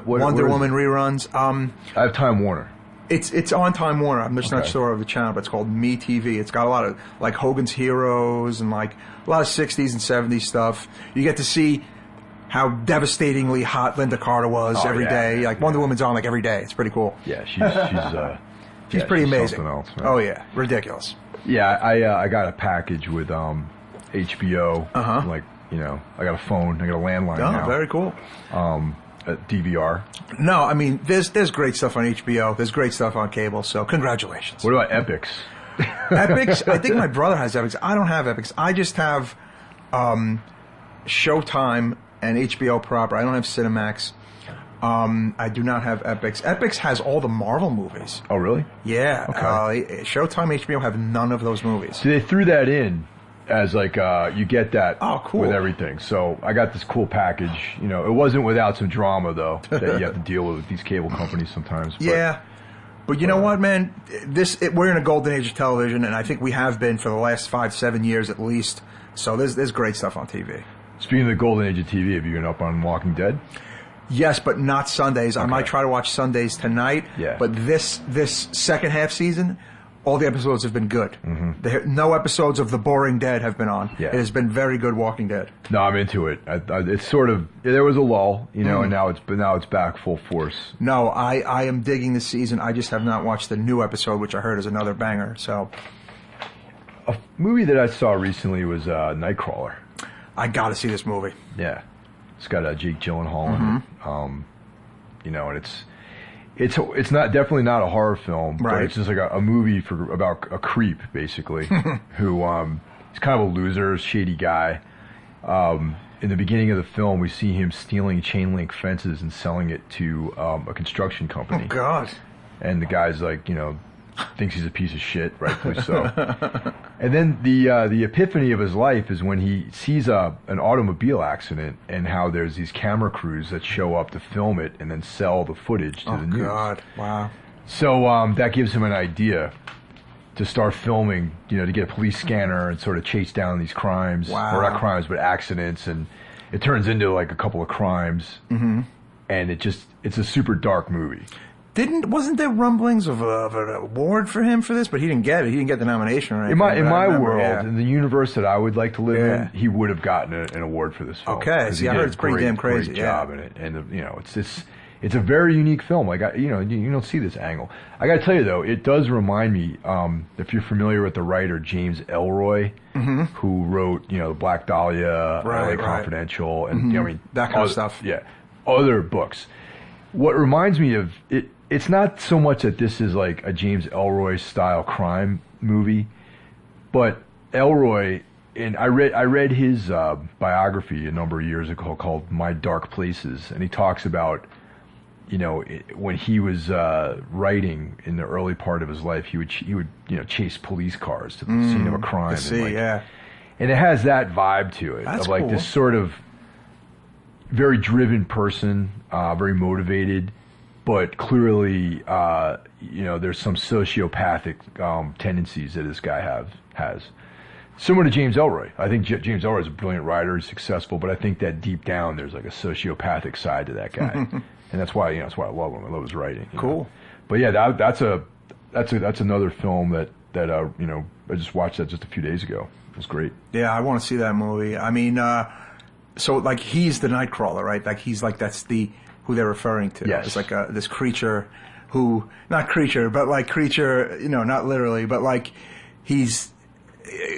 Wonder Woman reruns. I have Time Warner. It's on Time Warner. I'm just not sure of the channel, but it's called Me TV. It's got a lot of like Hogan's Heroes and like a lot of 60s and 70s stuff. You get to see how devastatingly hot Linda Carter was every day. Like Wonder Woman's on like every day. It's pretty cool. Yeah, she's pretty amazing. Else, oh yeah, ridiculous. Yeah, I got a package with HBO. Like I got a phone. I got a landline now. Oh, very cool. DVR. No, I mean, there's great stuff on HBO. There's great stuff on cable, so congratulations. What about Epix? Epix? I think my brother has Epix. I don't have Epix. I just have Showtime and HBO proper. I don't have Cinemax. I do not have Epix. Epix has all the Marvel movies. Oh, really? Yeah. Okay. Showtime, HBO have none of those movies. So they threw that in as like you get that cool. with everything. So I got this cool package. It wasn't without some drama though that you have to deal with these cable companies sometimes. Yeah. But you know what, man? We're in a golden age of television, and I think we have been for the last 5-7 years at least. So there's great stuff on TV. Speaking of the golden age of TV, have you been up on Walking Dead? Yes, but not Sundays. Okay. I might try to watch Sundays tonight. Yeah. But this second half season, all the episodes have been good. Mm-hmm. No episodes of The Boring Dead have been on. Yeah. It has been very good Walking Dead. No, I'm into it. It's sort of there was a lull, and now it's back full force. No, I am digging this season. I just have not watched the new episode, which I heard is another banger. So, a movie that I saw recently was Nightcrawler. I got to see this movie. Yeah, it's got Jake Gyllenhaal in it. And it's not definitely not a horror film, right. But it's just like a movie about a creep basically who he's kind of a loser, shady guy. In the beginning of the film, we see him stealing chain link fences and selling it to a construction company. Oh God! And the guy's like, thinks he's a piece of shit, rightfully so. And then the epiphany of his life is when he sees an automobile accident and how there's these camera crews that show up to film it and then sell the footage to the news. Oh God! Wow. So that gives him an idea to start filming, to get a police scanner and sort of chase down these crimes. Wow. Or not crimes, but accidents, and it turns into like a couple of crimes. Mm-hmm. And it's a super dark movie. Wasn't there rumblings of an award for him for this? But he didn't get it. He didn't get the nomination or anything. In my world, in the universe that I would like to live in, he would have gotten an award for this film. Okay, see, I heard it's pretty damn crazy. Great job in it, and it's a very unique film. Like you don't see this angle. I got to tell you though, it does remind me. If you're familiar with the writer James Ellroy, who wrote the Black Dahlia, LA Confidential, and that kind of stuff. Yeah, other books. What reminds me of it. It's not so much that this is like a James Ellroy style crime movie, but Ellroy, and I read his biography a number of years ago called My Dark Places, and he talks about, when he was writing in the early part of his life, he would chase police cars to the scene of a crime. And it has that vibe to it. That's of like cool. this sort of very driven person, very motivated, but clearly, there's some sociopathic tendencies that this guy has. Similar to James Ellroy. I think James Ellroy is a brilliant writer, he's successful, but I think that deep down there's like a sociopathic side to that guy. And that's why I love him. I love his writing. Cool. Know? But yeah, that's another film that I just watched that just a few days ago. It was great. Yeah, I want to see that movie. I mean, so like he's the Nightcrawler, right? Like he's like that's who they're referring to. Yes. It's like this creature not creature, not literally, but like he's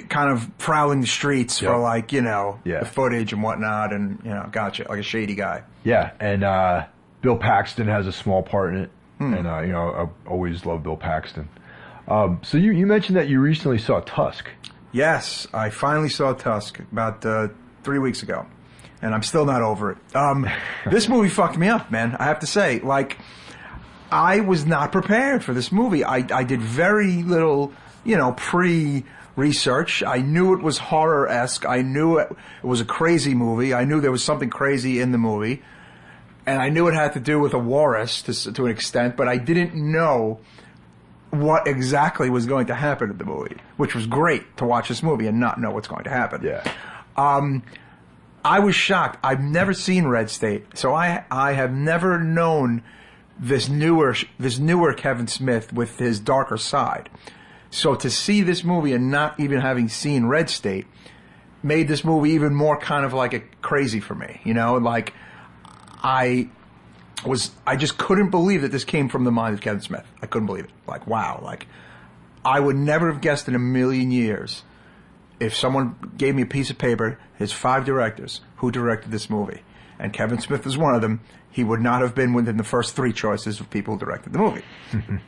kind of prowling the streets for like, the footage and whatnot, and gotcha, like a shady guy. Yeah, and Bill Paxton has a small part in it, and I always love Bill Paxton. So you mentioned that you recently saw Tusk. Yes, I finally saw Tusk about 3 weeks ago, and I'm still not over it. This movie fucked me up, man. I have to say, like, I was not prepared for this movie. I did very little, pre-research. I knew it was horror-esque. I knew it was a crazy movie. I knew there was something crazy in the movie, and I knew it had to do with a walrus to an extent, but I didn't know what exactly was going to happen in the movie, which was great to watch this movie and not know what's going to happen. Yeah. I was shocked. I've never seen Red State, so I have never known this newer Kevin Smith with his darker side. So to see this movie and not even having seen Red State made this movie even more kind of like a crazy for me. Like I just couldn't believe that this came from the mind of Kevin Smith. I couldn't believe it. Like, wow. Like, I would never have guessed in a million years if someone gave me a piece of paper, his 5 directors who directed this movie, and Kevin Smith was one of them, he would not have been within the first 3 choices of people who directed the movie.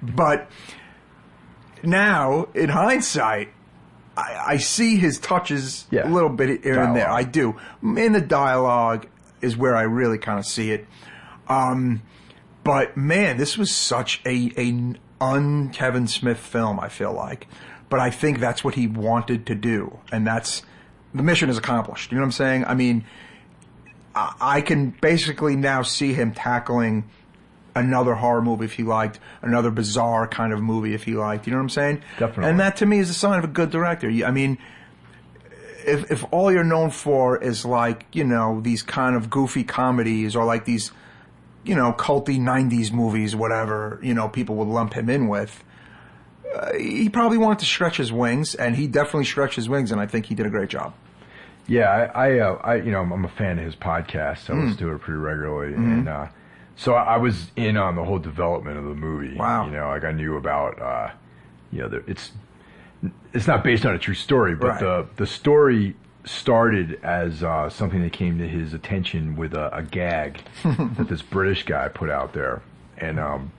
But now, in hindsight, I see his touches a little bit here and there. I do. In the dialogue is where I really kind of see it. But man, this was such a un-Kevin Smith film, I feel like. But I think that's what he wanted to do. And the mission is accomplished. You know what I'm saying? I mean, I can basically now see him tackling another horror movie if he liked, another bizarre kind of movie if he liked. You know what I'm saying? Definitely. And that to me is a sign of a good director. I mean, if all you're known for is like, these kind of goofy comedies or like these, culty 90s movies, whatever, people would lump him in with, he probably wanted to stretch his wings, and he definitely stretched his wings, and I think he did a great job. Yeah, I'm a fan of his podcast. I listen to it pretty regularly, and so I was in on the whole development of the movie. Wow. Like I knew about, it's not based on a true story, but right. the story started as something that came to his attention with a gag that this British guy put out there, and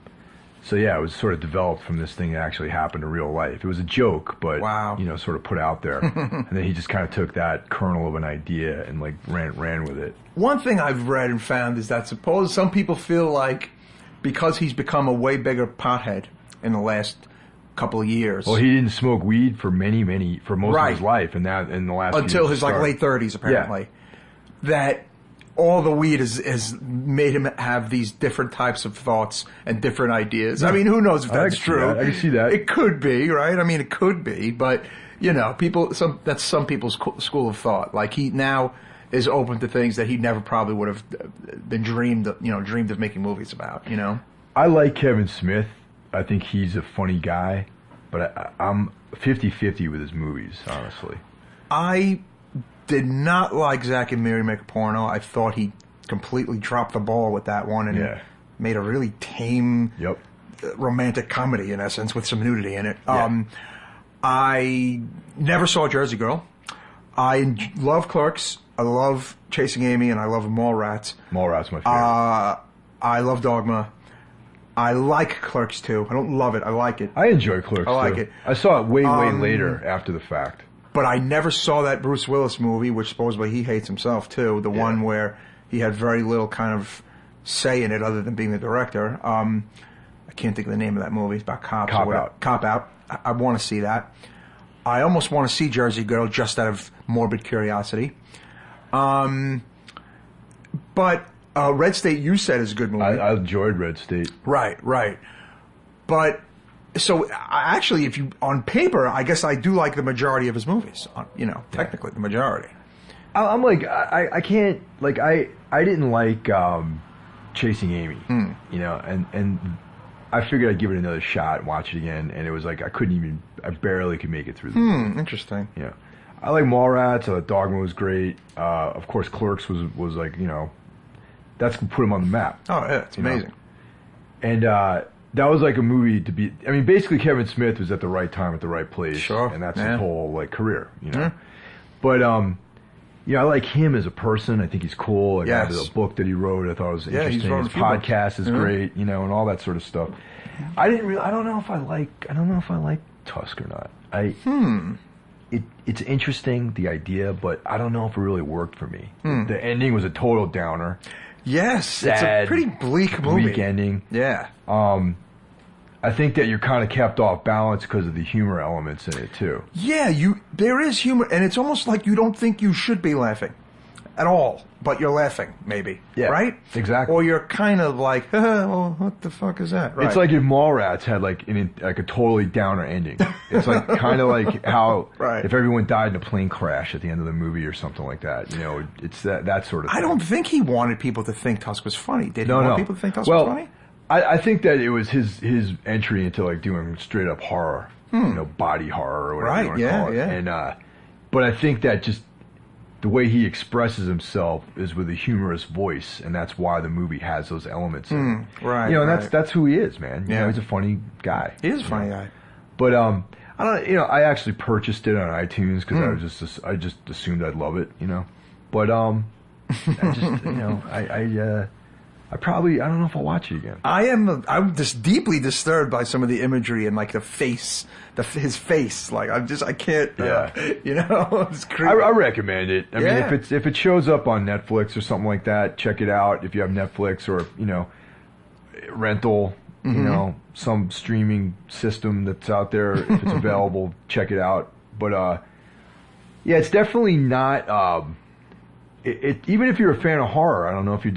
so yeah, it was sort of developed from this thing that actually happened in real life. It was a joke, but wow. Sort of put out there, and then he just kind of took that kernel of an idea and like ran with it. One thing I've read and found is that suppose some people feel like because he's become a way bigger pothead in the last couple of years. Well, he didn't smoke weed for most of his life, and that in the last until few his like late 30s apparently. Yeah. That all the weed has made him have these different types of thoughts and different ideas. I mean, who knows if that's true? I can see that. It could be, right? I mean, it could be, but that's some people's school of thought. Like he now is open to things that he never probably would have been dreamed of making movies about. I like Kevin Smith. I think he's a funny guy, but I'm 50-50 with his movies, honestly. I did not like Zack and Miri Make a Porno. I thought he completely dropped the ball with that one and made a really tame romantic comedy, in essence, with some nudity in it. Yeah. I never saw Jersey Girl. I love Clerks. I love Chasing Amy, and I love Mallrats. Mallrats my favorite. I love Dogma. I like Clerks too. I don't love it. I like it. I enjoy Clerks I like too. it. I saw it way later after the fact. But I never saw that Bruce Willis movie, which supposedly he hates himself too. The one where he had very little kind of say in it other than being the director. I can't think of the name of that movie. It's about cops. Cop Out. Cop Out. I want to see that. I almost want to see Jersey Girl just out of morbid curiosity. But Red State, you said, is a good movie. I enjoyed Red State. Right. But so actually, if you on paper, I guess I do like the majority of his movies. Technically the majority. I'm like I can't like I didn't like Chasing Amy, and I figured I'd give it another shot and watch it again, and it was like I barely could make it through the movie. Interesting. Yeah. I like Mallrats. Dogma was great. Of course, Clerks was like, that's going to put him on the map. Oh, yeah, it's amazing. And that was like a movie to be, I mean, basically Kevin Smith was at the right time at the right place. Sure. And that's his whole, like, career, But, I like him as a person. I think he's cool. Like, I have a book that he wrote I thought was interesting. His podcast is great, and all that sort of stuff. I don't know if I like Tusk or not. It's interesting, the idea, but I don't know if it really worked for me. The ending was a total downer. Yes, sad, it's a pretty bleak movie. Bleak ending. Yeah. I think that you're kind of kept off balance because of the humor elements in it too. Yeah, there is humor, and it's almost like you don't think you should be laughing at all, but you're laughing, maybe. Yeah, right? Exactly. Or you're kind of like, well, what the fuck is that? Right. It's like if Mallrats had like a totally downer ending. It's like kind of like how if everyone died in a plane crash at the end of the movie or something like that. It's that sort of thing. I don't think he wanted people to think Tusk was funny. Did he want people to think Tusk was funny? I think that it was his entry into like doing straight up horror, body horror or whatever you want to call it. And but I think that just the way he expresses himself is with a humorous voice, and that's why the movie has those elements in it. Right. That's who he is, man. He's a funny guy. He is a funny guy. But I don't. I actually purchased it on iTunes because I just assumed I'd love it. But I just I probably I don't know if I'll watch it again. I'm just deeply disturbed by some of the imagery and like the face, his face. Like I can't. It's creepy. I recommend it. I mean, if it shows up on Netflix or something like that, check it out. If you have Netflix or rental, some streaming system that's out there, if it's available, check it out. But it's definitely not. Even if you're a fan of horror, I don't know if you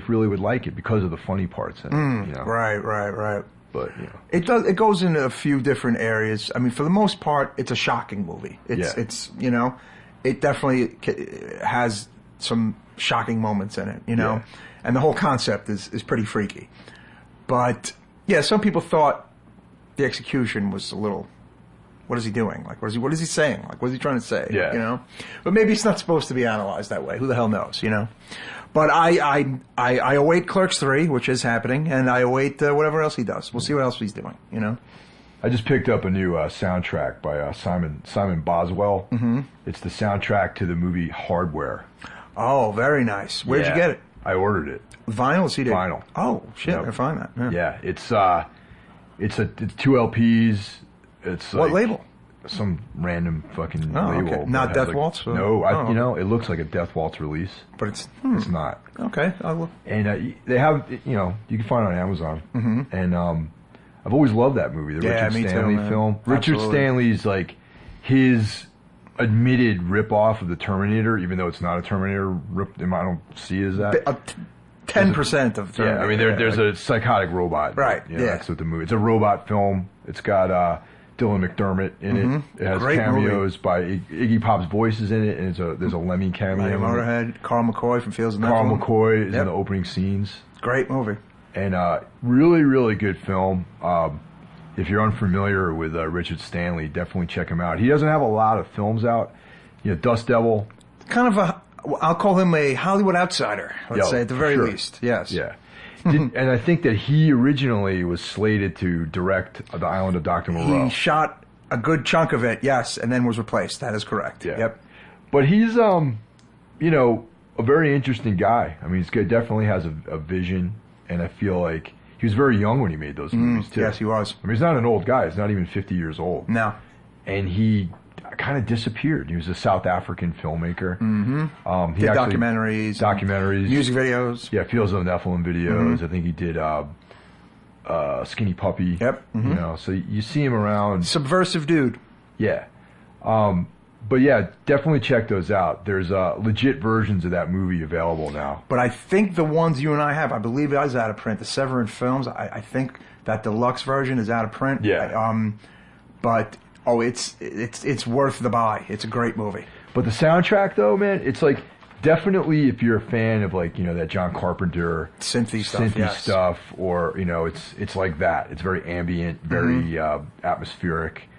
really would like it because of the funny parts in it. Right. But it goes into a few different areas. I mean, for the most part, it's a shocking movie. It's it definitely has some shocking moments in it. And the whole concept is pretty freaky. But some people thought the execution was a little. What is he doing? Like, what is he saying? Like, what is he trying to say? Yeah. But maybe it's not supposed to be analyzed that way. Who the hell knows? But I await Clerks 3, which is happening, and I await whatever else he does. We'll see what else he's doing. I just picked up a new soundtrack by Simon Boswell. Mm-hmm. It's the soundtrack to the movie Hardware. Oh, very nice. Where'd you get it? I ordered it. Vinyl or CD? Vinyl. Oh shit! I can find that. Yeah, it's 2 LPs. It's what like label? Some random fucking label. Okay. Not Death Waltz? No, it looks like a Death Waltz release. But it's not. Okay, I'll look. And they have, you can find it on Amazon. Mm-hmm. And I've always loved that movie, the Richard Stanley film. Richard Stanley's like his admitted rip-off of the Terminator, even though it's not a Terminator rip. I don't see it as that. 10% of Terminator. Yeah, I mean, there's a psychotic robot. Right, That's what the movie. It's a robot film. It's got Dylan McDermott in it. It has Great cameos movie. by Iggy Pop's voice is in it, and there's a Lemmy cameo. Motorhead, Carl McCoy from Fields of Carl Nephilim. McCoy is in the opening scenes. Great movie. And really, really good film. If you're unfamiliar with Richard Stanley, definitely check him out. He doesn't have a lot of films out. Dust Devil. Kind of I'll call him a Hollywood outsider, let's say, at the very least. Yes. Yeah. And I think that he originally was slated to direct The Island of Dr. Moreau. He shot a good chunk of it, yes, and then was replaced. That is correct. Yeah. Yep. But he's, a very interesting guy. I mean, he definitely has a vision, and I feel like he was very young when he made those movies, too. Yes, he was. I mean, he's not an old guy. He's not even 50 years old. No. And he kind of disappeared. He was a South African filmmaker. Mm-hmm. Did documentaries. Music videos. Yeah, Fields of Nephilim videos. Mm-hmm. I think he did Skinny Puppy. Yep. Mm-hmm. So you see him around. Subversive dude. Yeah. But yeah, definitely check those out. There's legit versions of that movie available now. But I think the ones you and I have, I believe it is out of print. The Severin Films, I think that deluxe version is out of print. Yeah. But it's worth the buy. It's a great movie. But the soundtrack, though, man, it's like definitely if you're a fan of like that John Carpenter synthy stuff, or it's like that. It's very ambient, very atmospheric,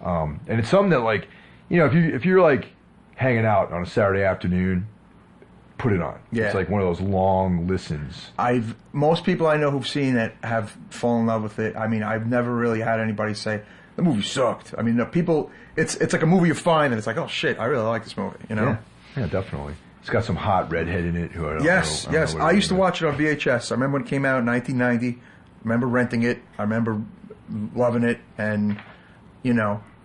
and it's something that like. If you're like hanging out on a Saturday afternoon, put it on. Yeah. It's like one of those long listens. Most people I know who've seen it have fallen in love with it. I mean, I've never really had anybody say the movie sucked. I mean, people, it's like a movie you find and it's like, oh shit, I really like this movie. Yeah, definitely. It's got some hot redhead in it. Who I don't yes, know, yes. I used to watch it on VHS. I remember when it came out in 1990. I remember renting it. I remember loving it, and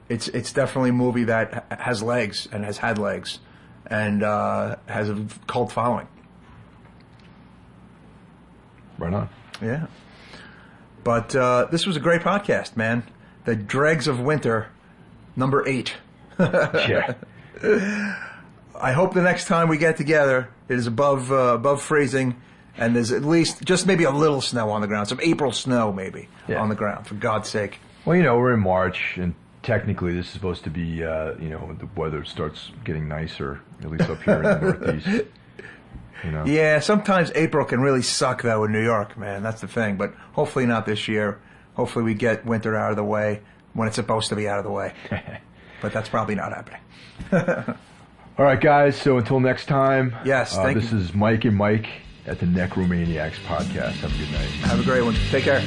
It's definitely a movie that has legs and has had legs and has a cult following. Right on. Yeah. But this was a great podcast, man. The Dregs of Winter, number 8. Yeah. I hope the next time we get together it is above freezing and there's at least just maybe a little snow on the ground. Some April snow maybe on the ground, for God's sake. Well, we're in March and technically, this is supposed to be, the weather starts getting nicer, at least up here in the Northeast. Yeah, sometimes April can really suck, though, in New York, man. That's the thing. But hopefully not this year. Hopefully we get winter out of the way when it's supposed to be out of the way. But that's probably not happening. All right, guys. So until next time. Yes, thank you. This is Mike and Mike at the Necromaniacs podcast. Have a good night. Have a great one. Take care.